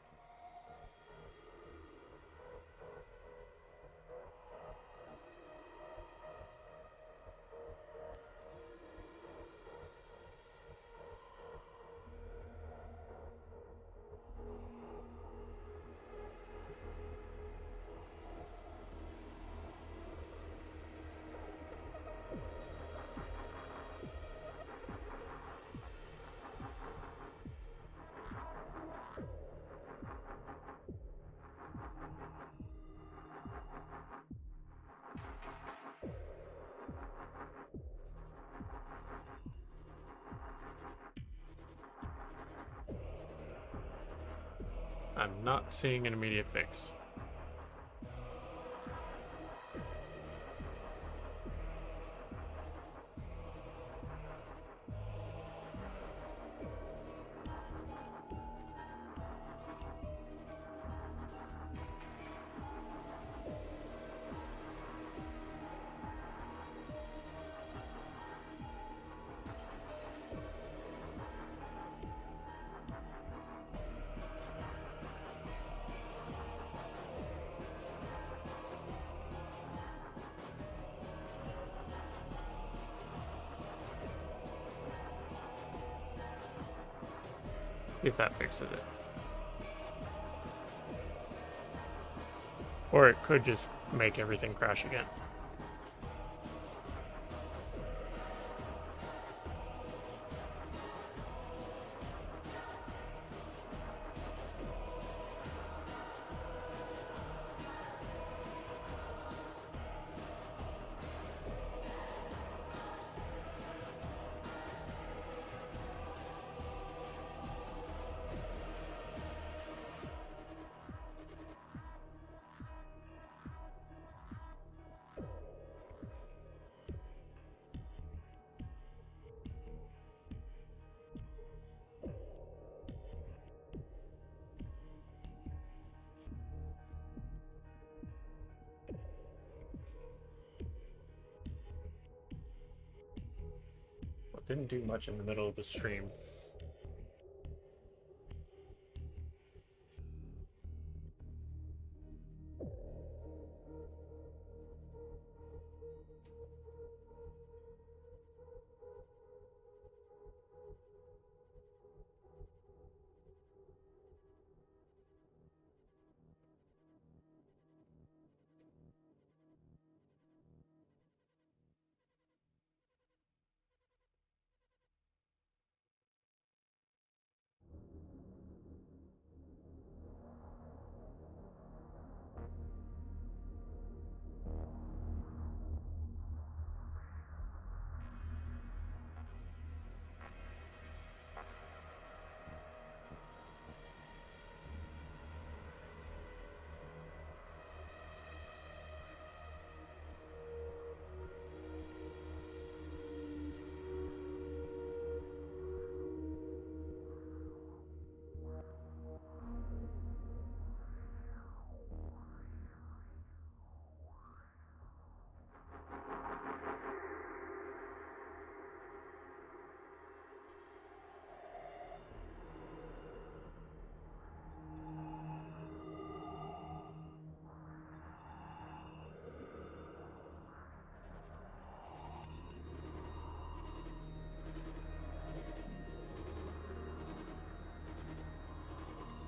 I'm not seeing an immediate fix. See if that fixes it. Or it could just make everything crash again. Didn't do much in the middle of the stream.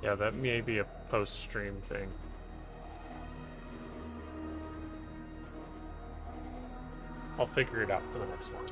Yeah, that may be a post-stream thing. I'll figure it out for the next one.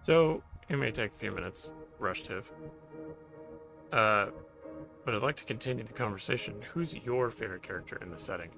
So, it may take a few minutes. Rush Tiv. But I'd like to continue the conversation. Who's your favorite character in the setting?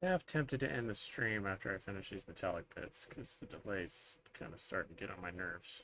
Half tempted to end the stream after I finish these metallic bits, because the delay's kind of starting to get on my nerves.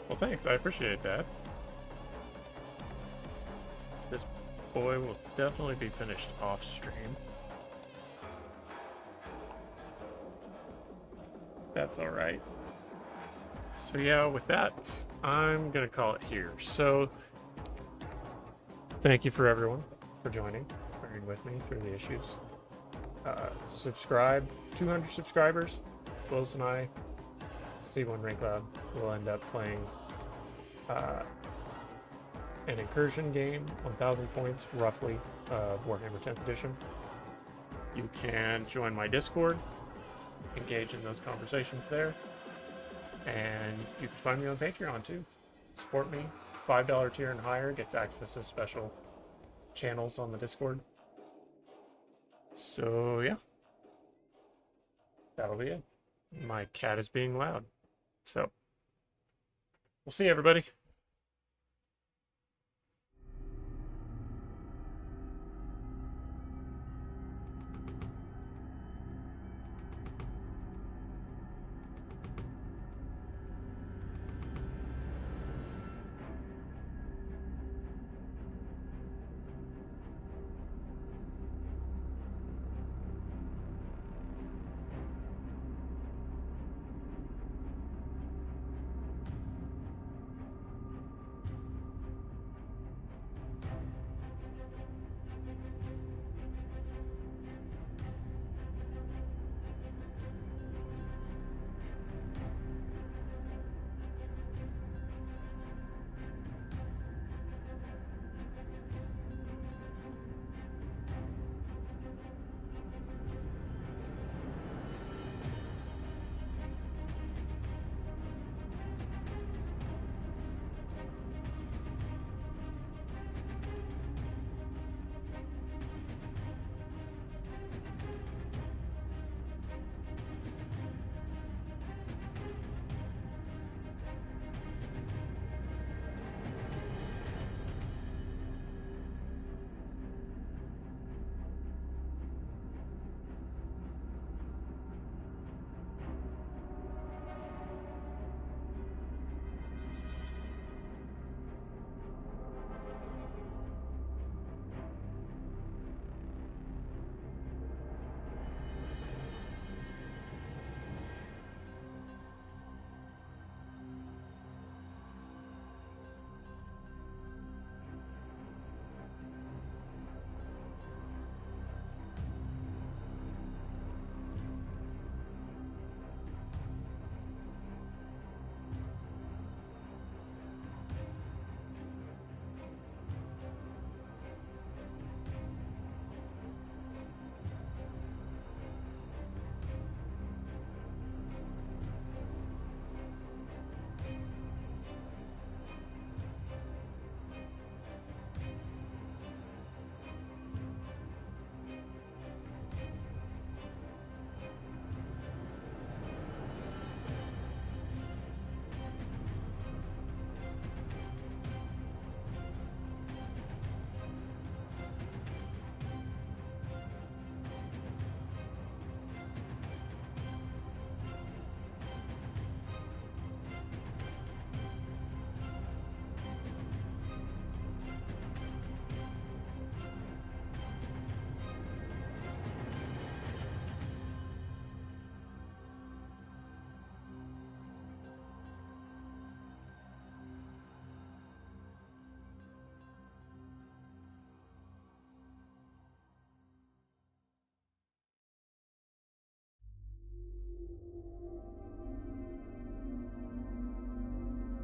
Well, thanks. I appreciate that. This boy will definitely be finished off stream. That's all right. So yeah, with that, I'm gonna call it here. So thank you for everyone for joining, bearing with me through the issues. Subscribe, 200 subscribers. Willis and I, C1 Rank Lab, will end up playing an incursion game, 1,000 points roughly, Warhammer 10th edition. You can join my Discord, engage in those conversations there, and you can find me on Patreon too. Support me. $5 tier and higher gets access to special channels on the Discord. So yeah, that'll be it. My cat is being loud. So we'll see everybody.